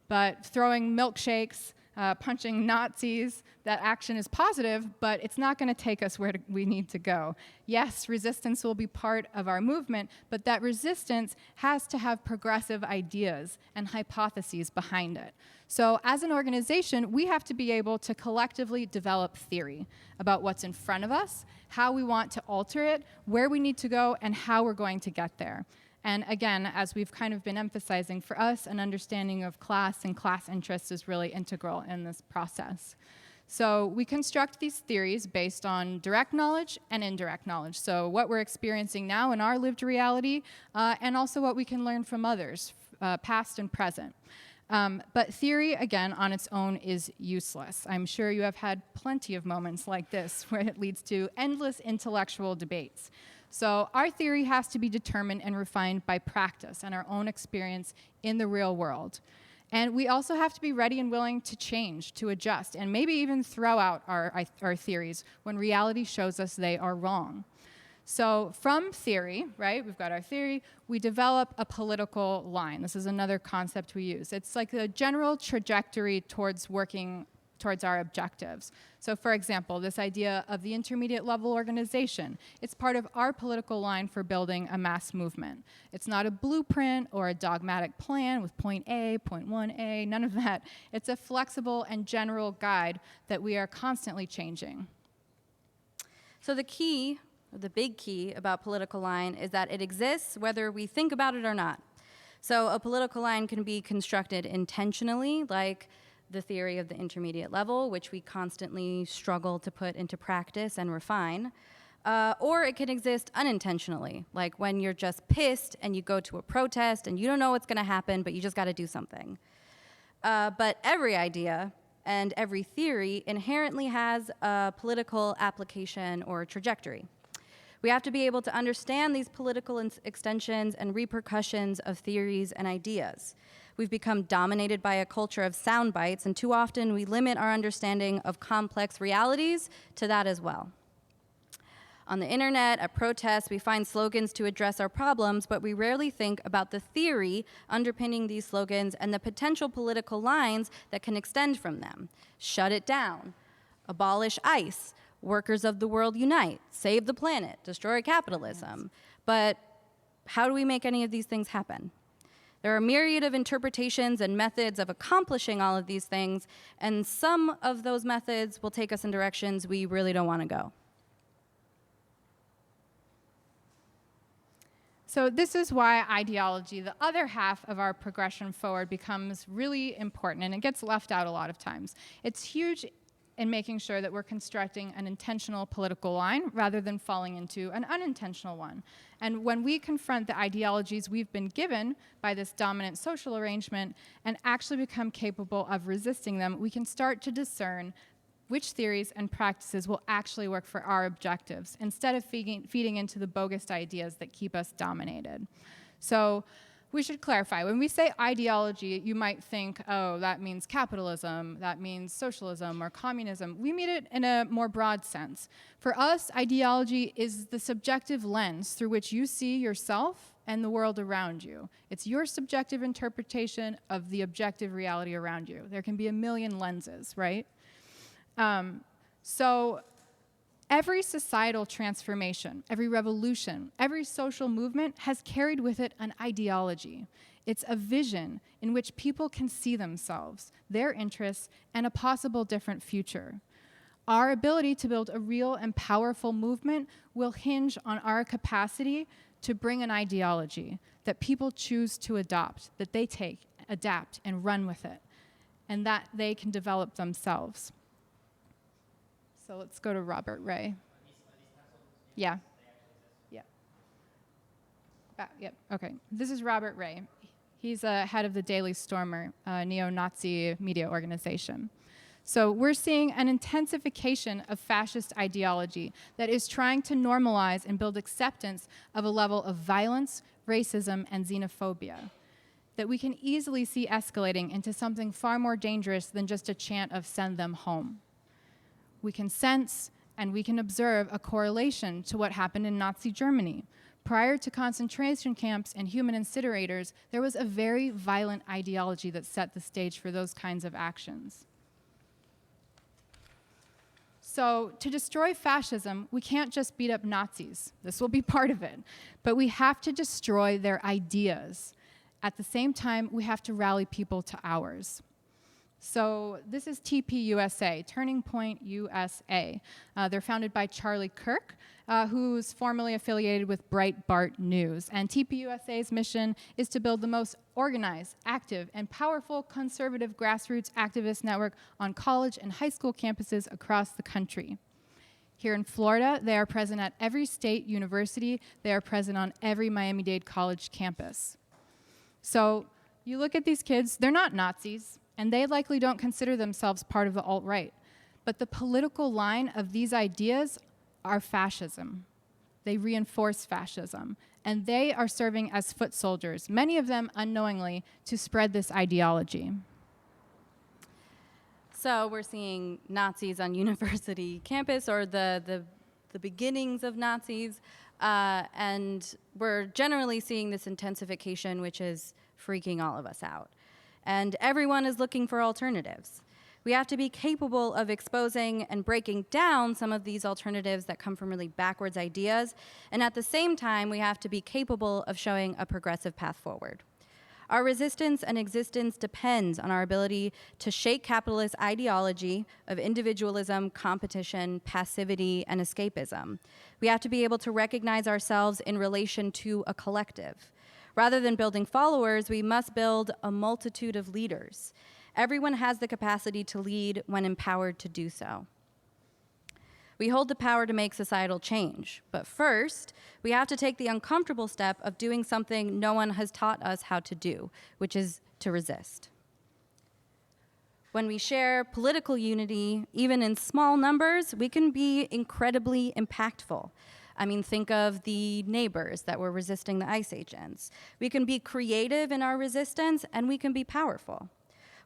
But throwing milkshakes, punching Nazis, that action is positive, but it's not going to take us where we need to go. Yes, resistance will be part of our movement, but that resistance has to have progressive ideas and hypotheses behind it. So as an organization, we have to be able to collectively develop theory about what's in front of us, how we want to alter it, where we need to go, and how we're going to get there. And again, as we've kind of been emphasizing, for us, an understanding of class and class interests is really integral in this process. So we construct these theories based on direct knowledge and indirect knowledge. So what we're experiencing now in our lived reality, and also what we can learn from others, past and present. But theory, again, on its own is useless. I'm sure you have had plenty of moments like this where it leads to endless intellectual debates. So our theory has to be determined and refined by practice and our own experience in the real world. And we also have to be ready and willing to change, to adjust, and maybe even throw out our theories when reality shows us they are wrong. So from theory, right, we've got our theory, we develop a political line. This is another concept we use. It's like the general trajectory towards working towards our objectives. So for example, this idea of the intermediate level organization, it's part of our political line for building a mass movement. It's not a blueprint or a dogmatic plan with point A, point 1A, none of that. It's a flexible and general guide that we are constantly changing. So the key, or the big key about political line is that it exists whether we think about it or not. So a political line can be constructed intentionally, like the theory of the intermediate level, which we constantly struggle to put into practice and refine, or it can exist unintentionally, like when you're just pissed and you go to a protest and you don't know what's going to happen, but you just got to do something. But every idea and every theory inherently has a political application or trajectory. We have to be able to understand these political extensions and repercussions of theories and ideas. We've become dominated by a culture of sound bites, and too often we limit our understanding of complex realities to that as well. On the internet, at protests, we find slogans to address our problems, but we rarely think about the theory underpinning these slogans and the potential political lines that can extend from them. Shut it down, abolish ICE, workers of the world unite, save the planet, destroy capitalism. But how do we make any of these things happen? There are a myriad of interpretations and methods of accomplishing all of these things, and some of those methods will take us in directions we really don't want to go. So this is why ideology, the other half of our progression forward, becomes really important, and it gets left out a lot of times. It's huge in making sure that we're constructing an intentional political line rather than falling into an unintentional one. And when we confront the ideologies we've been given by this dominant social arrangement and actually become capable of resisting them, we can start to discern which theories and practices will actually work for our objectives instead of feeding into the bogus ideas that keep us dominated. So we should clarify. When we say ideology, you might think, oh, that means capitalism, that means socialism or communism. We mean it in a more broad sense. For us, ideology is the subjective lens through which you see yourself and the world around you. It's your subjective interpretation of the objective reality around you. There can be a million lenses, right? So every societal transformation, every revolution, every social movement has carried with it an ideology. It's a vision in which people can see themselves, their interests, and a possible different future. Our ability to build a real and powerful movement will hinge on our capacity to bring an ideology that people choose to adopt, that they take adapt, and run with it, and that they can develop themselves. So let's go to Robert Ray. Yeah. Yep, okay. This is Robert Ray. He's head of the Daily Stormer, a neo-Nazi media organization. So we're seeing an intensification of fascist ideology that is trying to normalize and build acceptance of a level of violence, racism, and xenophobia that we can easily see escalating into something far more dangerous than just a chant of "send them home." We can sense and we can observe a correlation to what happened in Nazi Germany. Prior to concentration camps and human incinerators, there was a very violent ideology that set the stage for those kinds of actions. So to destroy fascism, we can't just beat up Nazis. This will be part of it. But we have to destroy their ideas. At the same time, we have to rally people to ours. So this is TPUSA, Turning Point USA. They're founded by Charlie Kirk, who's formerly affiliated with Breitbart News. And TPUSA's mission is to build the most organized, active, and powerful conservative grassroots activist network on college and high school campuses across the country. Here in Florida, they are present at every state university. They are present on every Miami-Dade College campus. So you look at these kids, they're not Nazis, and they likely don't consider themselves part of the alt-right. But the political line of these ideas are fascism. They reinforce fascism. And they are serving as foot soldiers, many of them unknowingly, to spread this ideology. So we're seeing Nazis on university campus, or the beginnings of Nazis, and we're generally seeing this intensification, which is freaking all of us out. And everyone is looking for alternatives. We have to be capable of exposing and breaking down some of these alternatives that come from really backwards ideas, and at the same time, we have to be capable of showing a progressive path forward. Our resistance and existence depends on our ability to shake capitalist ideology of individualism, competition, passivity, and escapism. We have to be able to recognize ourselves in relation to a collective. Rather than building followers, we must build a multitude of leaders. Everyone has the capacity to lead when empowered to do so. We hold the power to make societal change, but first, we have to take the uncomfortable step of doing something no one has taught us how to do, which is to resist. When we share political unity, even in small numbers, we can be incredibly impactful. I mean, think of the neighbors that were resisting the ICE agents. We can be creative in our resistance, and we can be powerful.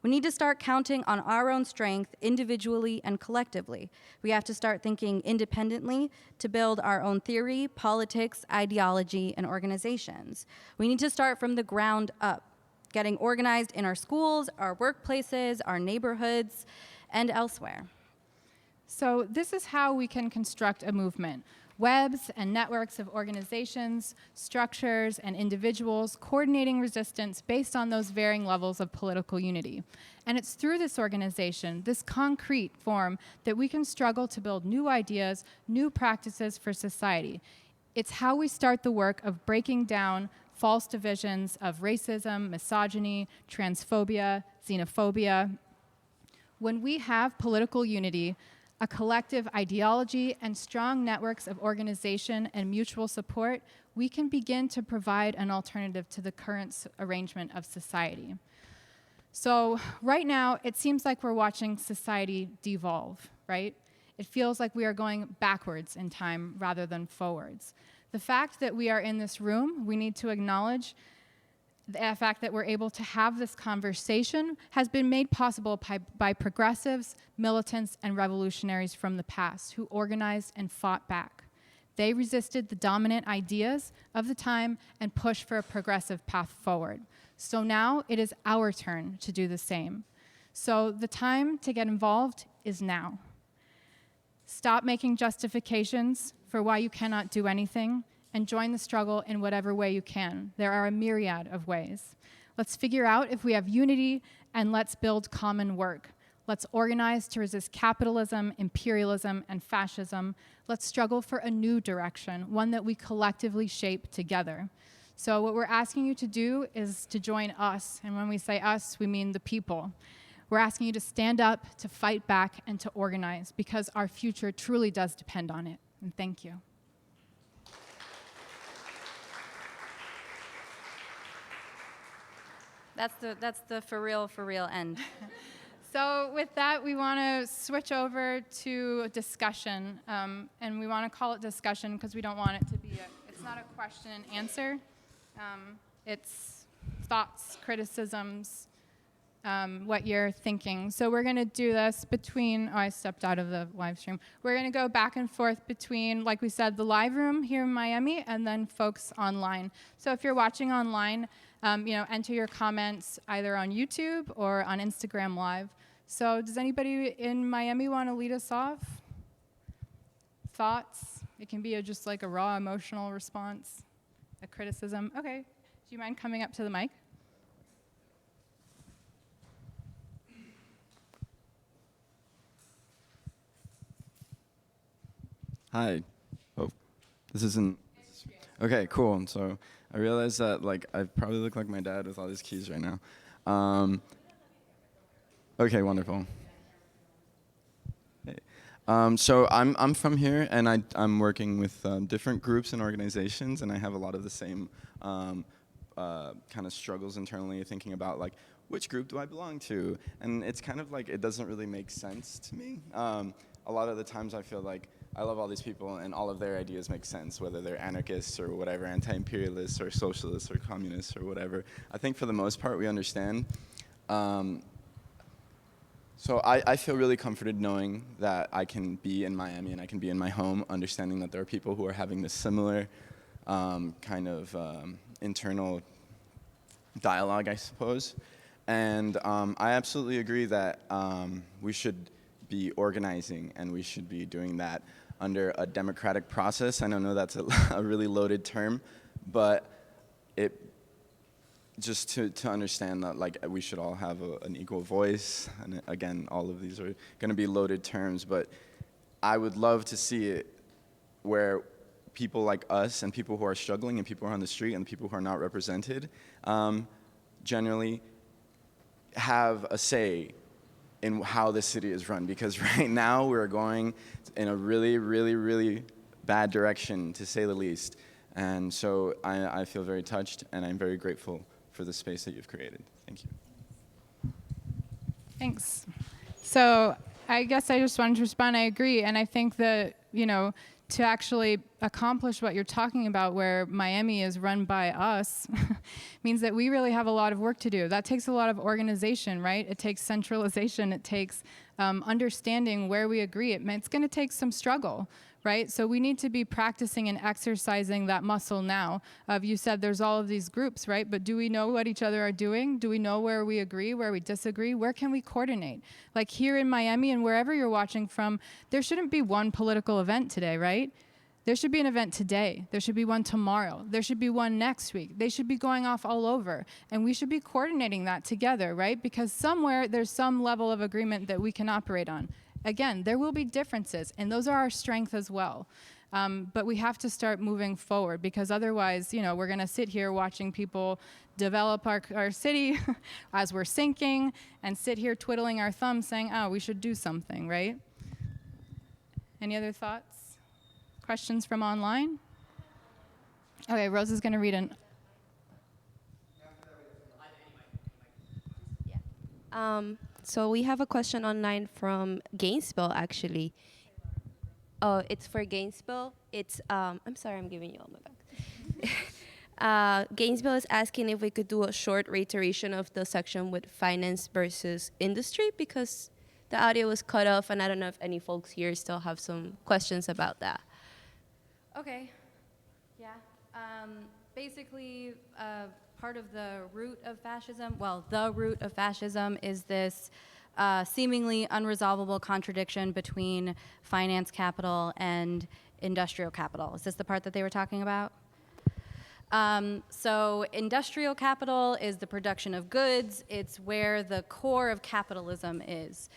We need to start counting on our own strength individually and collectively. We have to start thinking independently to build our own theory, politics, ideology, and organizations. We need to start from the ground up, getting organized in our schools, our workplaces, our neighborhoods, and elsewhere. So this is how we can construct a movement. Webs and networks of organizations, structures, and individuals coordinating resistance based on those varying levels of political unity. And it's through this organization, this concrete form, that we can struggle to build new ideas, new practices for society. It's how we start the work of breaking down false divisions of racism, misogyny, transphobia, xenophobia. When we have political unity, a collective ideology, and strong networks of organization and mutual support, we can begin to provide an alternative to the current arrangement of society. So right now, it seems like we're watching society devolve, right? It feels like we are going backwards in time rather than forwards. The fact that we are in this room, we need to acknowledge the fact that we're able to have this conversation has been made possible by progressives, militants, and revolutionaries from the past who organized and fought back. They resisted the dominant ideas of the time and pushed for a progressive path forward. So now it is our turn to do the same. So the time to get involved is now. Stop making justifications for why you cannot do anything, and join the struggle in whatever way you can. There are a myriad of ways. Let's figure out if we have unity, and let's build common work. Let's organize to resist capitalism, imperialism, and fascism. Let's struggle for a new direction, one that we collectively shape together. So what we're asking you to do is to join us. And when we say us, we mean the people. We're asking you to stand up, to fight back, and to organize, because our future truly does depend on it. And thank you. That's the for real end. So with that, we want to switch over to a discussion, and we want to call it discussion because we don't want it to be it's not a question and answer. It's thoughts, criticisms, what you're thinking. So we're going to do this between, I stepped out of the live stream. We're going to go back and forth between, like we said, the live room here in Miami and then folks online. So if you're watching online, enter your comments either on YouTube or on Instagram Live. So does anybody in Miami want to lead us off? Thoughts? It can be just like a raw emotional response, a criticism. Okay. Do you mind coming up to the mic? Hi. Oh, this isn't. Okay, cool. So I realized that I probably look like my dad with all these keys right now. Okay, wonderful. Hey. So I'm from here, and I'm working with different groups and organizations, and I have a lot of the same kind of struggles internally, thinking about which group do I belong to, and it's kind of it doesn't really make sense to me. A lot of the times I feel like I love all these people, and all of their ideas make sense, whether they're anarchists or whatever, anti-imperialists or socialists or communists or whatever. I think for the most part we understand. So I feel really comforted knowing that I can be in Miami and I can be in my home, understanding that there are people who are having this similar kind of internal dialogue, I suppose. And I absolutely agree that we should be organizing, and we should be doing that under a democratic process. I don't know that's a really loaded term, but it just to understand that we should all have an equal voice. And again, all of these are going to be loaded terms, but I would love to see it where people like us and people who are struggling and people who are on the street and people who are not represented generally have a say in how the city is run, because right now we're going in a really, really, really bad direction, to say the least. And so I feel very touched, and I'm very grateful for the space that you've created. Thank you. Thanks. So I guess I just wanted to respond. I agree, and I think that, to actually accomplish what you're talking about, where Miami is run by us, means that we really have a lot of work to do. That takes a lot of organization, right? It takes centralization. It takes understanding where we agree. It's going to take some struggle, right? So we need to be practicing and exercising that muscle now. You said there's all of these groups, right? But do we know what each other are doing? Do we know where we agree, where we disagree? Where can we coordinate? Like here in Miami and wherever you're watching from, there shouldn't be one political event today, right? There should be an event today. There should be one tomorrow. There should be one next week. They should be going off all over. And we should be coordinating that together, right? Because somewhere there's some level of agreement that we can operate on. Again, there will be differences, and those are our strength as well. But we have to start moving forward, because otherwise, we're going to sit here watching people develop our city as we're sinking, and sit here twiddling our thumbs saying, oh, we should do something, right? Any other thoughts? Questions from online? Okay, Rose is going to read an... So we have a question online from Gainesville, actually. Oh, it's for Gainesville. It's, I'm sorry, I'm giving you all my back. Gainesville is asking if we could do a short reiteration of the section with finance versus industry, because the audio was cut off, and I don't know if any folks here still have some questions about that. Okay. Yeah. Basically, part of the root of fascism, the root of fascism is this seemingly unresolvable contradiction between finance capital and industrial capital. Is this the part that they were talking about? So industrial capital is the production of goods. It's where the core of capitalism is,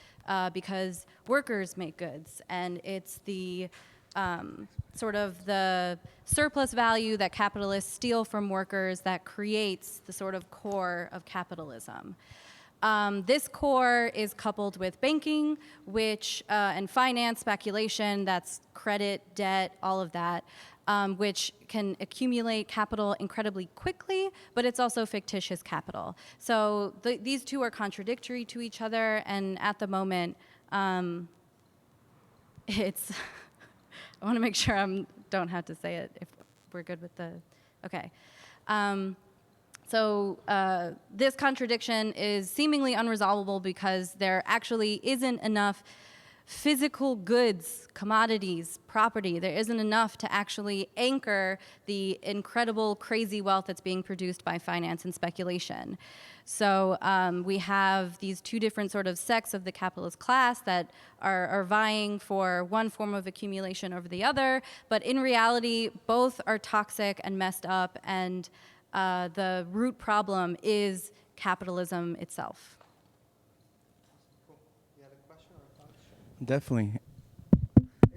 because workers make goods, and it's the sort of the surplus value that capitalists steal from workers that creates the sort of core of capitalism. This core is coupled with banking, which and finance, speculation, that's credit, debt, all of that, which can accumulate capital incredibly quickly, but it's also fictitious capital. So these two are contradictory to each other, and at the moment, it's, I want to make sure I don't have to say it if we're good with the, okay. So this contradiction is seemingly unresolvable because there actually isn't enough physical goods, commodities, property. There isn't enough to actually anchor the incredible, crazy wealth that's being produced by finance and speculation. So we have these two different sort of sects of the capitalist class that are vying for one form of accumulation over the other, but in reality, both are toxic and messed up, and the root problem is capitalism itself. Definitely.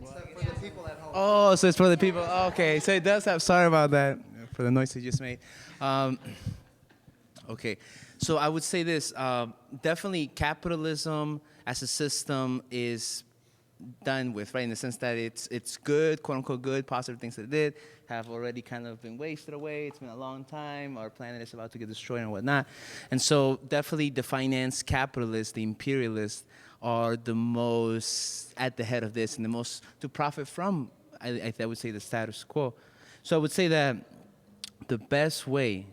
For the people at home. Oh, so it's for the people. Okay, so it does have. Sorry about that for the noise you just made. Okay, so I would say this. Definitely, capitalism as a system is done with, right? In the sense that it's good, quote unquote good, positive things that it did have already kind of been wasted away. It's been a long time. Our planet is about to get destroyed and whatnot. And so definitely the finance capitalists, the imperialists, are the most at the head of this and the most to profit from, I would say, the status quo. So I would say that the best way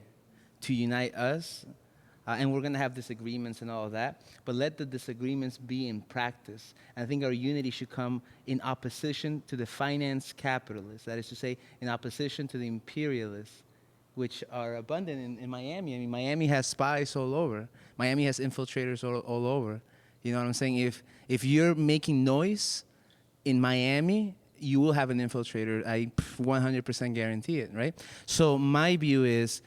to unite us, and we're going to have disagreements and all of that, but let the disagreements be in practice. And I think our unity should come in opposition to the finance capitalists, that is to say, in opposition to the imperialists, which are abundant in Miami. I mean, Miami has spies all over. Miami has infiltrators all over. You know what I'm saying? If you're making noise in Miami, you will have an infiltrator. I 100% guarantee it, right? So my view is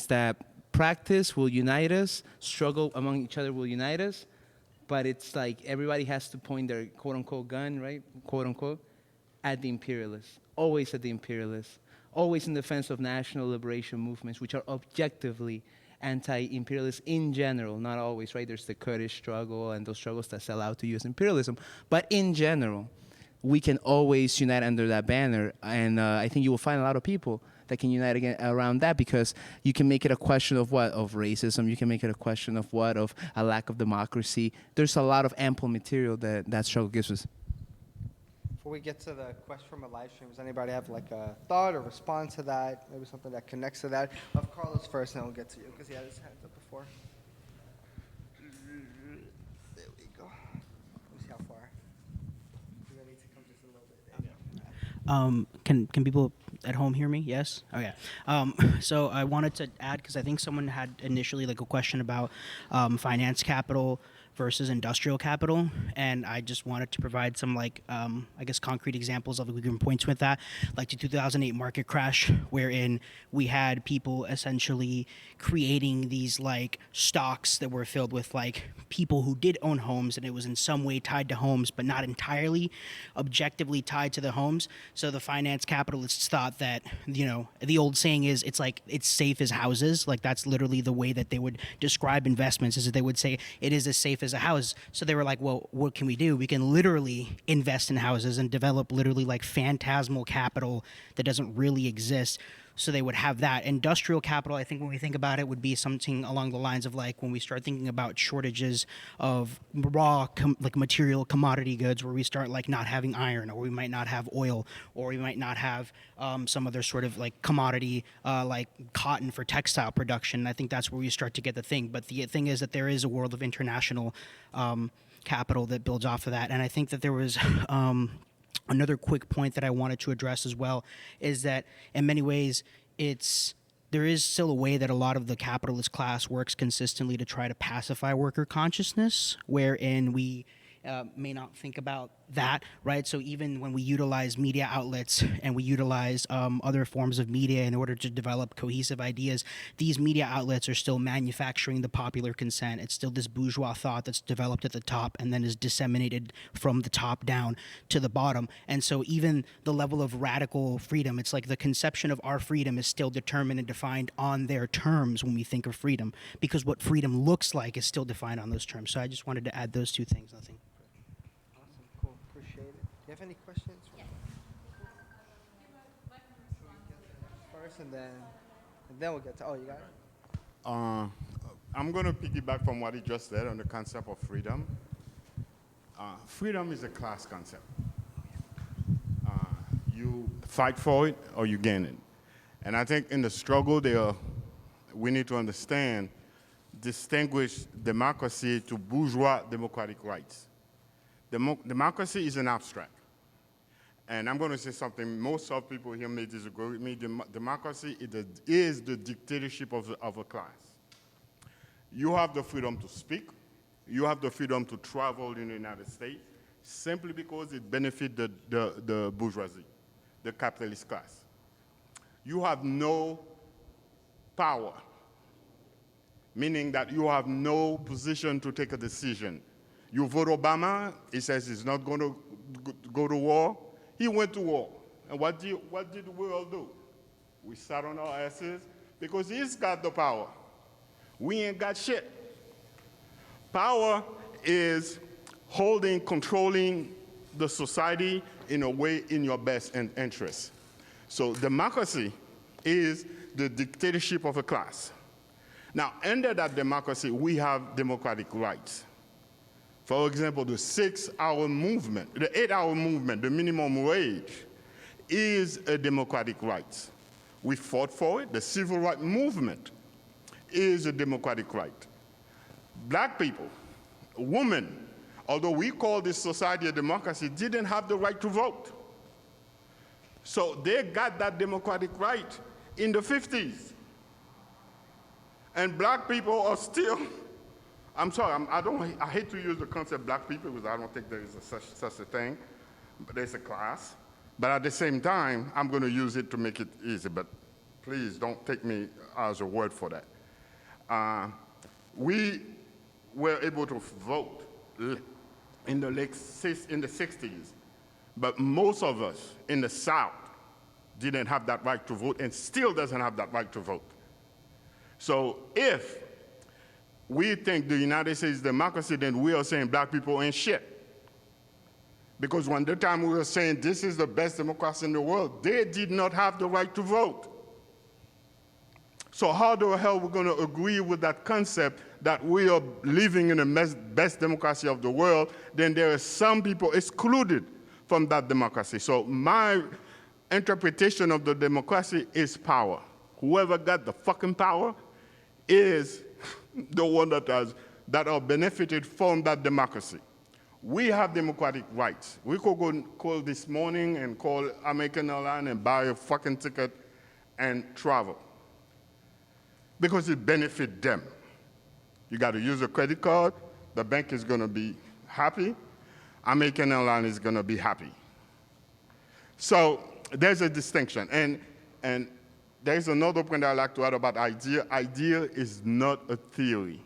that practice will unite us, struggle among each other will unite us, but it's like everybody has to point their quote-unquote gun, right, quote-unquote, at the imperialists, always at the imperialists, always in defense of national liberation movements, which are objectively anti-imperialist in general, not always, right? There's the Kurdish struggle and those struggles that sell out to U.S. imperialism. But in general, we can always unite under that banner. And I think you will find a lot of people that can unite again around that, because you can make it a question of what? Of racism. You can make it a question of what? Of a lack of democracy. There's a lot of ample material that struggle gives us. Before we get to the question from a live stream, does anybody have like a thought or response to that? Maybe something that connects to that? I'll have Carlos first, and then we'll get to you, because he had his hands up before. There we go. Let me see how far. Do I need to come just a little bit? Can people at home hear me? Yes? Okay. So I wanted to add, because I think someone had initially like a question about finance capital versus industrial capital, and I just wanted to provide some like I guess concrete examples of points with that, like the 2008 market crash, wherein we had people essentially creating these like stocks that were filled with like people who did own homes, and it was in some way tied to homes, but not entirely objectively tied to the homes. So the finance capitalists thought that, you know, the old saying is it's like it's safe as houses. Like that's literally the way that they would describe investments, is that they would say it is as safe as a house. So they were like, well, what can we do? We can literally invest in houses and develop literally like phantasmal capital that doesn't really exist. So they would have that. Industrial capital, I think when we think about it, would be something along the lines of like when we start thinking about shortages of raw like material commodity goods, where we start like not having iron, or we might not have oil, or we might not have some other sort of like commodity like cotton for textile production. I think that's where we start to get the thing. But the thing is that there is a world of international capital that builds off of that. And I think that there was another quick point that I wanted to address as well is that in many ways there is still a way that a lot of the capitalist class works consistently to try to pacify worker consciousness, wherein we may not think about that, right? So even when we utilize media outlets and we utilize other forms of media in order to develop cohesive ideas, these media outlets are still manufacturing the popular consent. It's still this bourgeois thought that's developed at the top and then is disseminated from the top down to the bottom. And so even the level of radical freedom, it's like the conception of our freedom is still determined and defined on their terms when we think of freedom, because what freedom looks like is still defined on those terms. So I just wanted to add those two things. Nothing. Cool, appreciate it. Do you have any questions? Yes. First, and then we'll get to. Oh, you got it. I'm going to piggyback from what he just said on the concept of freedom. Freedom is a class concept. You fight for it or you gain it. And I think in the struggle there, we need to understand, distinguish democracy to bourgeois democratic rights. Democracy is an abstract. And I'm going to say something most of people here may disagree with me. Democracy is the dictatorship of a class. You have the freedom to speak. You have the freedom to travel in the United States simply because it benefits the bourgeoisie, the capitalist class. You have no power, meaning that you have no position to take a decision. You vote Obama, he says he's not going to go to war. He went to war. And what did we all do? We sat on our asses because he's got the power. We ain't got shit. Power is holding, controlling the society in a way in your best interest. So democracy is the dictatorship of a class. Now, under that democracy, we have democratic rights. For example, the 6-hour movement, the 8-hour movement, the minimum wage, is a democratic right. We fought for it. The civil rights movement is a democratic right. Black people, women, although we call this society a democracy, didn't have the right to vote. So they got that democratic right in the 50s. And black people are still, I'm sorry, I hate to use the concept black people because I don't think there is such a thing, but there's a class. But at the same time, I'm going to use it to make it easy, but please don't take me as a word for that. We were able to vote in the 60s, but most of us in the South didn't have that right to vote and still doesn't have that right to vote. So if we think the United States is democracy, then we are saying black people ain't shit. Because when the time we were saying this is the best democracy in the world, they did not have the right to vote. So how the hell are we going to agree with that concept that we are living in the best democracy of the world, then there are some people excluded from that democracy. So my interpretation of the democracy is power. Whoever got the fucking power is the one that are benefited from that democracy. We have democratic rights. We could go and call this morning and call American Airlines and buy a fucking ticket and travel because it benefits them. You got to use a credit card. The bank is going to be happy. American Airlines is going to be happy. So there's a distinction. And there's another point I'd like to add about idea. Idea is not a theory.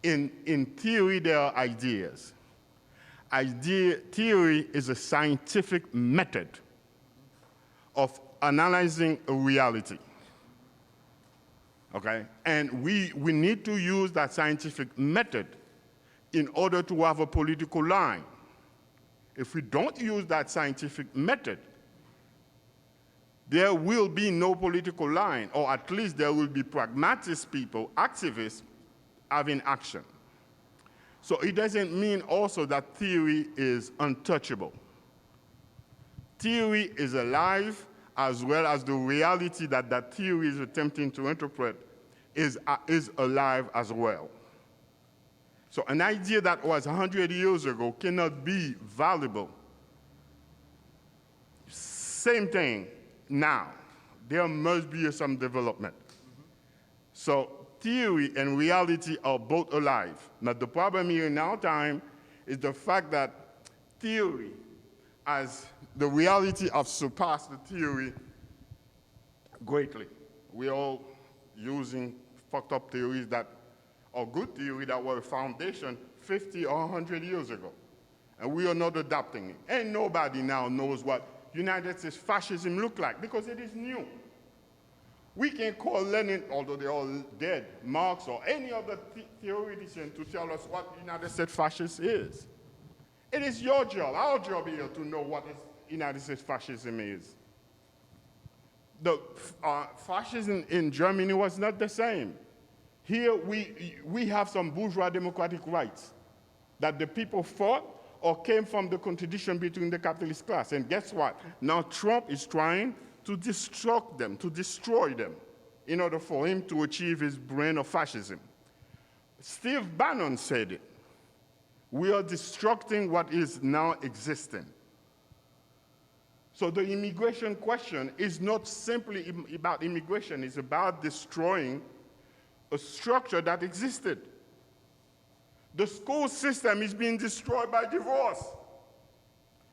In theory, there are ideas. Theory is a scientific method of analyzing a reality. Okay? And we need to use that scientific method in order to have a political line. If we don't use that scientific method, there will be no political line, or at least there will be pragmatist people, activists, having action. So it doesn't mean also that theory is untouchable. Theory is alive, as well as the reality that that theory is attempting to interpret is alive as well. So an idea that was 100 years ago cannot be valuable. Same thing now. There must be some development. So theory and reality are both alive. Now the problem here in our time is the fact that theory as the reality have surpassed the theory greatly. We're all using fucked up theories that are good theory that were a foundation 50 or 100 years ago. And we are not adopting it. And nobody now knows what United States fascism look like because it is new. We can call Lenin, although they're all dead, Marx or any other theoretician to tell us what United States fascism is. It is your job, our job here, to know what United States fascism is. The fascism in Germany was not the same. Here we have some bourgeois democratic rights that the people fought or came from the contradiction between the capitalist class. And guess what? Now Trump is trying to destruct them, to destroy them, in order for him to achieve his brand of fascism. Steve Bannon said it. We are destructing what is now existing. So the immigration question is not simply about immigration, it's about destroying a structure that existed. The school system is being destroyed by divorce.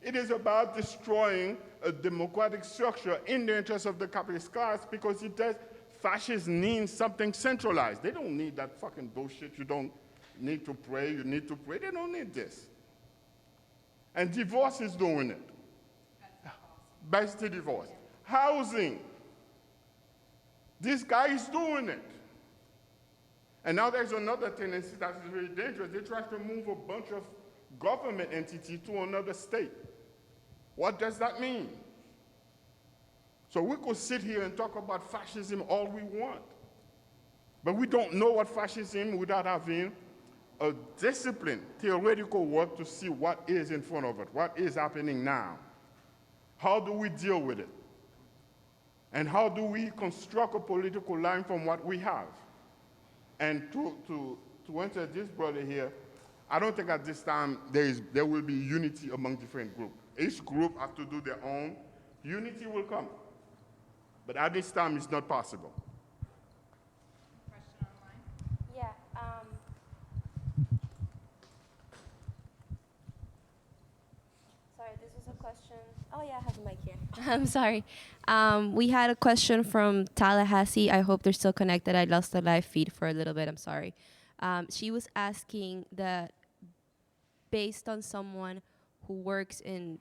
It is about destroying a democratic structure in the interest of the capitalist class because it does. Fascists need something centralized. They don't need that fucking bullshit. You don't need to pray, you need to pray. They don't need this. And divorce is doing it. Basically divorce. Housing. This guy is doing it. And now there's another tendency that is really dangerous. They try to move a bunch of government entity to another state. What does that mean? So we could sit here and talk about fascism all we want. But we don't know what fascism is without having a disciplined theoretical work to see what is in front of it, what is happening now. How do we deal with it? And how do we construct a political line from what we have? And to answer this brother here, I don't think at this time there will be unity among different groups. Each group has to do their own. Unity will come. But at this time, it's not possible. Question online? Yeah. Sorry, this was a question. Oh, yeah, I have a mic here. I'm sorry. We had a question from Tallahassee. I hope they're still connected. I lost the live feed for a little bit. I'm sorry. She was asking that based on someone who works in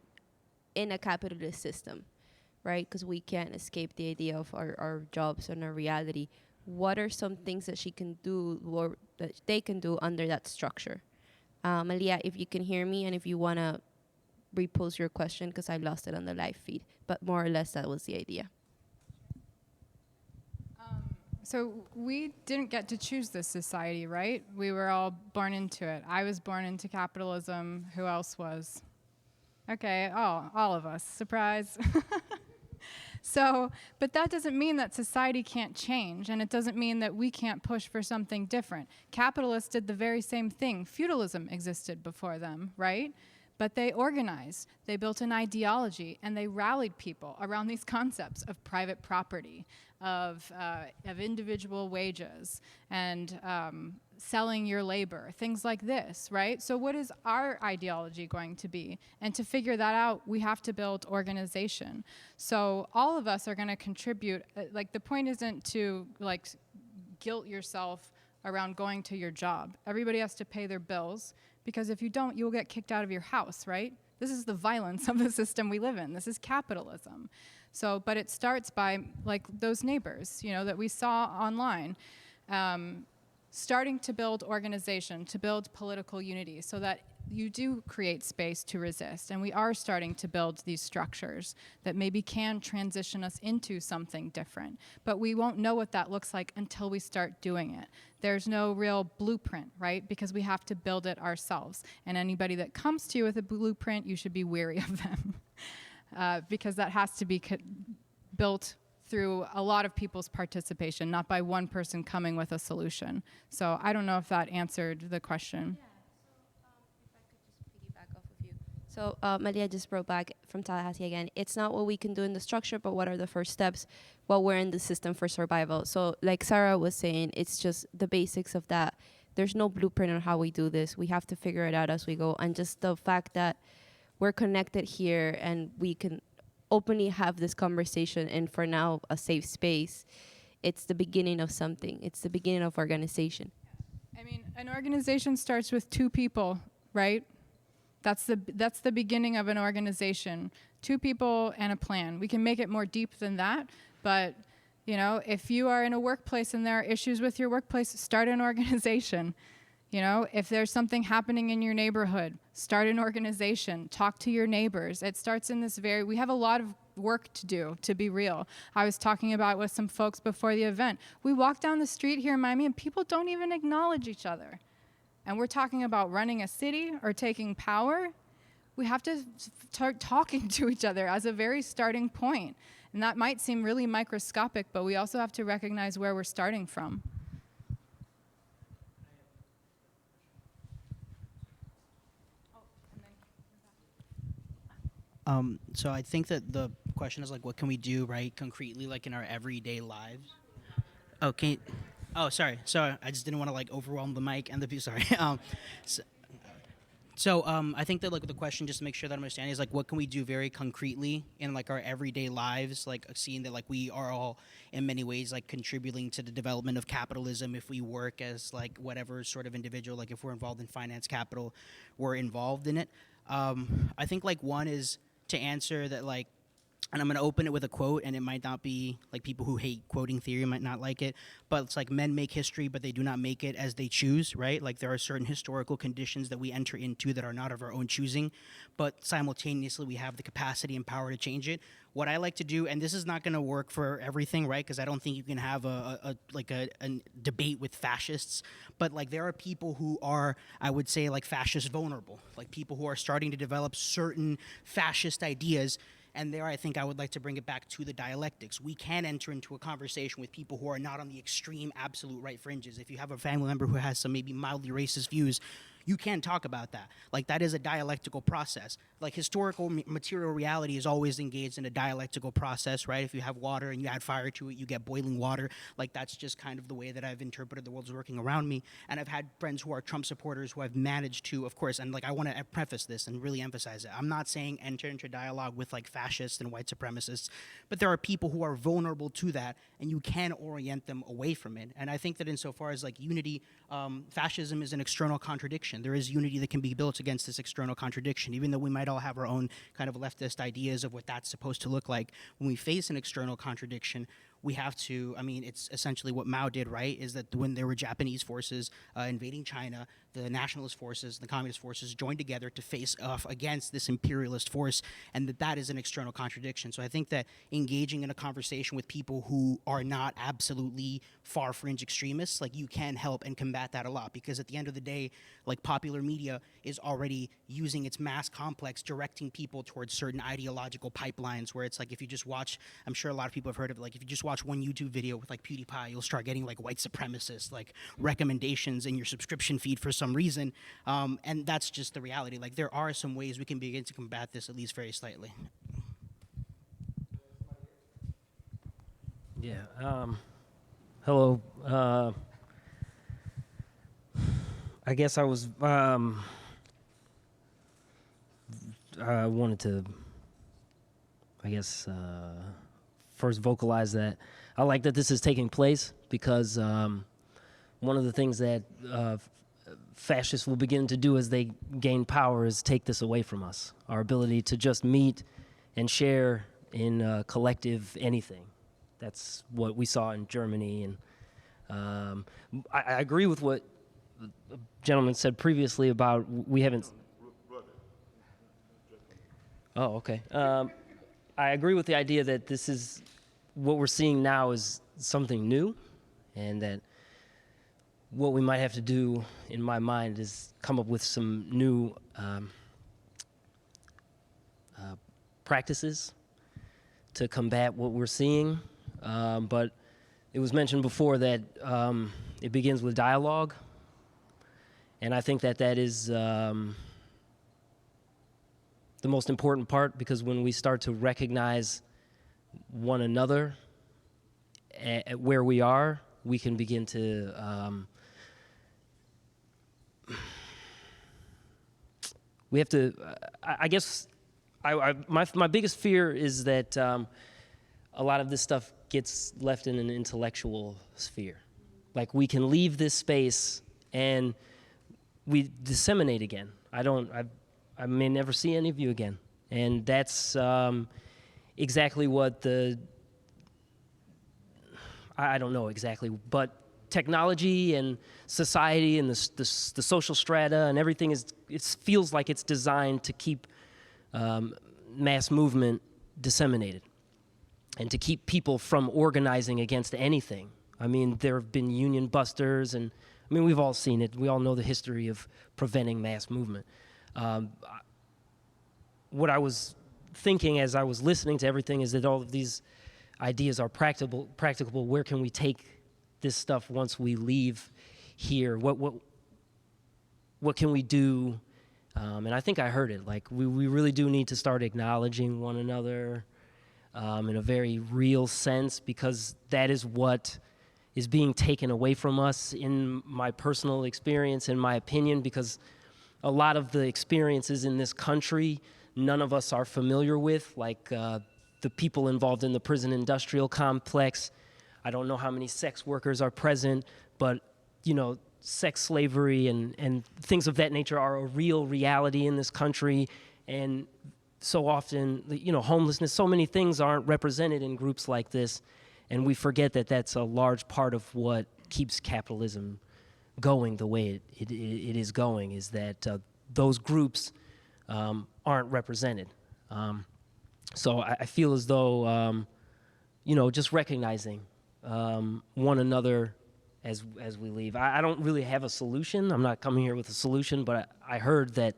a capitalist system, right? Because we can't escape the idea of our jobs and our reality. What are some things that she can do or that they can do under that structure? Malia, if you can hear me and if you want to repose your question, because I lost it on the live feed. But more or less, that was the idea. So we didn't get to choose this society, right? We were all born into it. I was born into capitalism. Who else was? Okay, all of us. Surprise. So, but that doesn't mean that society can't change, and it doesn't mean that we can't push for something different. Capitalists did the very same thing. Feudalism existed before them, right? But they organized, they built an ideology, and they rallied people around these concepts of private property, of individual wages, and selling your labor, things like this, right? So what is our ideology going to be? And to figure that out, we have to build organization. So all of us are going to contribute. Like, the point isn't to like guilt yourself around going to your job. Everybody has to pay their bills, because if you don't, you'll get kicked out of your house, right? This is the violence of the system we live in. This is capitalism. So, but it starts by like those neighbors, you know, that we saw online, starting to build organization, to build political unity so that you do create space to resist. And we are starting to build these structures that maybe can transition us into something different. But we won't know what that looks like until we start doing it. There's no real blueprint, right? Because we have to build it ourselves. And anybody that comes to you with a blueprint, you should be wary of them. Because that has to be built through a lot of people's participation, not by one person coming with a solution. So I don't know if that answered the question. So Malia just wrote back from Tallahassee again. It's not what we can do in the structure, but what are the first steps while we're in the system for survival. So like Sarah was saying, it's just the basics of that. There's no blueprint on how we do this. We have to figure it out as we go. And just the fact that we're connected here and we can openly have this conversation, and for now a safe space, it's the beginning of something. It's the beginning of organization. I mean, an organization starts with two people, right? That's the beginning of an organization. Two people and a plan. We can make it more deep than that, but you know, if you are in a workplace and there are issues with your workplace, start an organization. You know, if there's something happening in your neighborhood, start an organization, talk to your neighbors. It starts in this we have a lot of work to do, to be real. I was talking about with some folks before the event. We walk down the street here in Miami and people don't even acknowledge each other. And we're talking about running a city or taking power. We have to start talking to each other as a very starting point. And that might seem really microscopic, but we also have to recognize where we're starting from. So I think that the question is like, what can we do, right, concretely, like in our everyday lives? Okay. Oh, sorry. I just didn't want to like overwhelm the mic and the people. Sorry. I think that like the question, just to make sure that I'm understanding, is like, what can we do very concretely in like our everyday lives, like seeing that like we are all in many ways like contributing to the development of capitalism if we work as like whatever sort of individual, like if we're involved in finance capital, we're involved in it. I think like one is to answer that like, and I'm going to open it with a quote, and it might not be like people who hate quoting theory might not like it, but it's like men make history, but they do not make it as they choose, right? Like there are certain historical conditions that we enter into that are not of our own choosing, but simultaneously we have the capacity and power to change it. What I like to do, and this is not going to work for everything, right? Because I don't think you can have a debate with fascists, but like there are people who are, I would say, like fascist vulnerable, like people who are starting to develop certain fascist ideas. And there, I think I would like to bring it back to the dialectics. We can enter into a conversation with people who are not on the extreme, absolute right fringes. If you have a family member who has some maybe mildly racist views, you can talk about that. Like, that is a dialectical process. Like, historical material reality is always engaged in a dialectical process, right? If you have water and you add fire to it, you get boiling water. Like, that's just kind of the way that I've interpreted the world's working around me. And I've had friends who are Trump supporters who have managed to, of course, and like, I want to preface this and really emphasize it. I'm not saying enter into dialogue with like fascists and white supremacists, but there are people who are vulnerable to that, and you can orient them away from it. And I think that insofar as like unity, fascism is an external contradiction. There is unity that can be built against this external contradiction, even though we might all have our own kind of leftist ideas of what that's supposed to look like. When we face an external contradiction, we have to, I mean, it's essentially what Mao did, right? Is that when there were Japanese forces invading China, the nationalist forces, the communist forces joined together to face off against this imperialist force, and that is an external contradiction. So I think that engaging in a conversation with people who are not absolutely far fringe extremists, like you can help and combat that a lot, because at the end of the day, like popular media is already using its mass complex directing people towards certain ideological pipelines where it's like, if you just watch, I'm sure a lot of people have heard of it, like if you just watch one YouTube video with like PewDiePie, you'll start getting like white supremacist like recommendations in your subscription feed for some reason, and that's just the reality. Like there are some ways we can begin to combat this, at least very slightly. Yeah. Hello. I guess I was. I wanted to. I guess first vocalize that I like that this is taking place, because one of the things that fascists will begin to do as they gain power is take this away from us, our ability to just meet and share in collective anything. That's what we saw in Germany, and I agree with what the gentleman said previously about we haven't. Oh, okay. I agree with the idea that this is what we're seeing now is something new, and that what we might have to do, in my mind, is come up with some new practices to combat what we're seeing. But it was mentioned before that it begins with dialogue, and I think that that is the most important part, because when we start to recognize one another at where we are, we can begin to We have to, I guess, my biggest fear is that a lot of this stuff gets left in an intellectual sphere. Like, we can leave this space and we disseminate again. I may never see any of you again. And that's exactly what I don't know exactly, but technology and society and the social strata and everything it feels like it's designed to keep mass movement disseminated and to keep people from organizing against anything. I mean, there have been union busters, and I mean, we've all seen it. We all know the history of preventing mass movement. What I was thinking as I was listening to everything is that all of these ideas are practicable. Where can we take this stuff once we leave here? What can we do? And I think I heard it. Like, we really do need to start acknowledging one another in a very real sense, because that is what is being taken away from us, in my personal experience, in my opinion, because a lot of the experiences in this country, none of us are familiar with, like the people involved in the prison industrial complex. I don't know how many sex workers are present, but, you know, sex slavery and things of that nature are a real reality in this country. And so often, you know, homelessness, so many things aren't represented in groups like this. And we forget that that's a large part of what keeps capitalism going the way it is going, is that those groups aren't represented. So I feel as though, you know, just recognizing one another as we leave. I don't really have a solution. I'm not coming here with a solution, but I heard that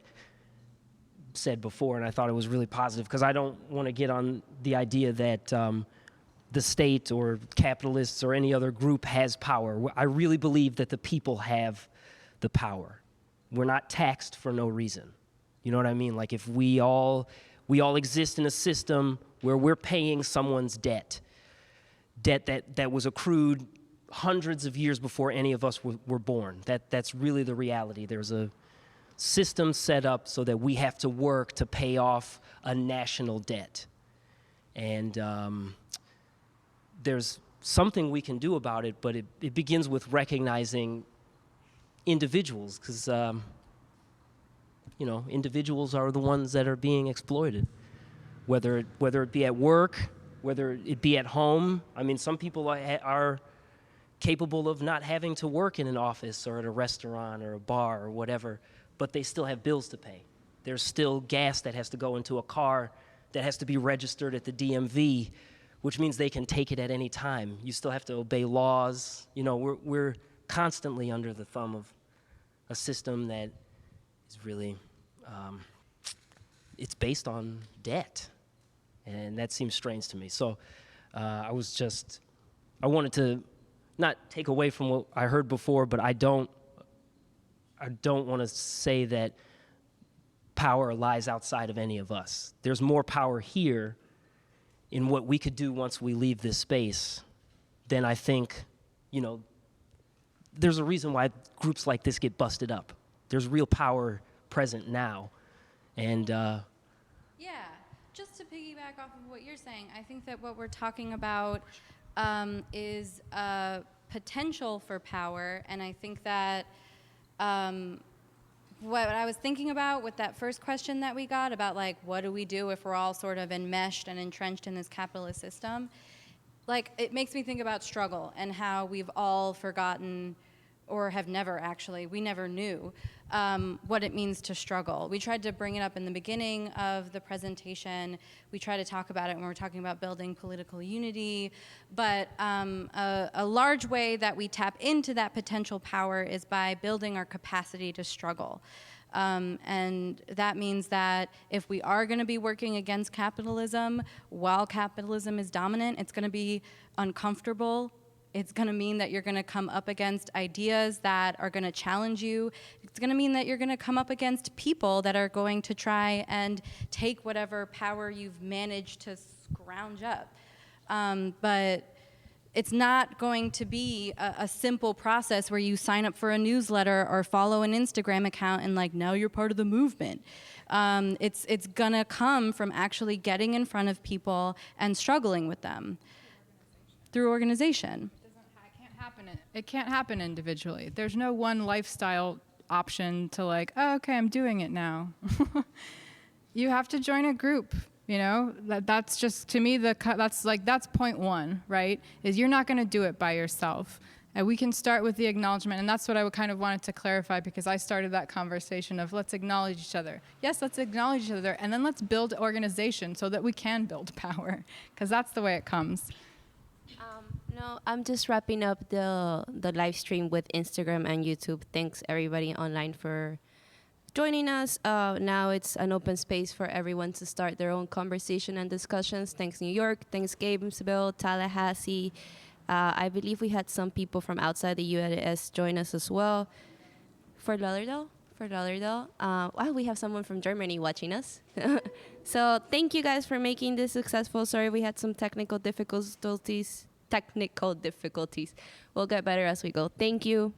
said before, and I thought it was really positive, because I don't want to get on the idea that the state or capitalists or any other group has power. I really believe that the people have the power. We're not taxed for no reason. You know what I mean? Like, if we all exist in a system where we're paying someone's debt that was accrued hundreds of years before any of us were born. That's really the reality. There's a system set up so that we have to work to pay off a national debt. And there's something we can do about it, but it begins with recognizing individuals, because you know, individuals are the ones that are being exploited, whether it be at work, whether it be at home. I mean, some people are capable of not having to work in an office or at a restaurant or a bar or whatever, but they still have bills to pay. There's still gas that has to go into a car that has to be registered at the DMV, which means they can take it at any time. You still have to obey laws. You know, we're constantly under the thumb of a system that is really, it's based on debt. And that seems strange to me. So I wanted to not take away from what I heard before, but I don't want to say that power lies outside of any of us. There's more power here in what we could do once we leave this space than I think, you know, there's a reason why groups like this get busted up. There's real power present now. And yeah, just to piggyback off of what you're saying, I think that what we're talking about is potential for power, and I think that what I was thinking about with that first question that we got about, like, what do we do if we're all sort of enmeshed and entrenched in this capitalist system? Like, it makes me think about struggle and how we've all forgotten, or have never actually, we never knew what it means to struggle. We tried to bring it up in the beginning of the presentation. We try to talk about it when we're talking about building political unity. But a large way that we tap into that potential power is by building our capacity to struggle. And that means that if we are going to be working against capitalism while capitalism is dominant, it's going to be uncomfortable. It's going to mean that you're going to come up against ideas that are going to challenge you. It's going to mean that you're going to come up against people that are going to try and take whatever power you've managed to scrounge up. But it's not going to be a simple process where you sign up for a newsletter or follow an Instagram account and like, now you're part of the movement. It's gonna come from actually getting in front of people and struggling with them through organization. It can't happen individually. There's no one lifestyle option to like, oh, okay, I'm doing it now. You have to join a group. You know, that's just, to me, that's point one, right? Is you're not going to do it by yourself. And we can start with the acknowledgement, and that's what I kind of wanted to clarify, because I started that conversation of let's acknowledge each other. Yes, let's acknowledge each other, and then let's build organization so that we can build power, because that's the way it comes. No, I'm just wrapping up the live stream with Instagram and YouTube. Thanks everybody online for joining us. Now it's an open space for everyone to start their own conversation and discussions. Thanks New York, thanks Gainesville, Tallahassee. I believe we had some people from outside the U.S. join us as well. Fort Lauderdale. Wow, we have someone from Germany watching us. So thank you guys for making this successful. Sorry we had some technical difficulties. We'll get better as we go. Thank you.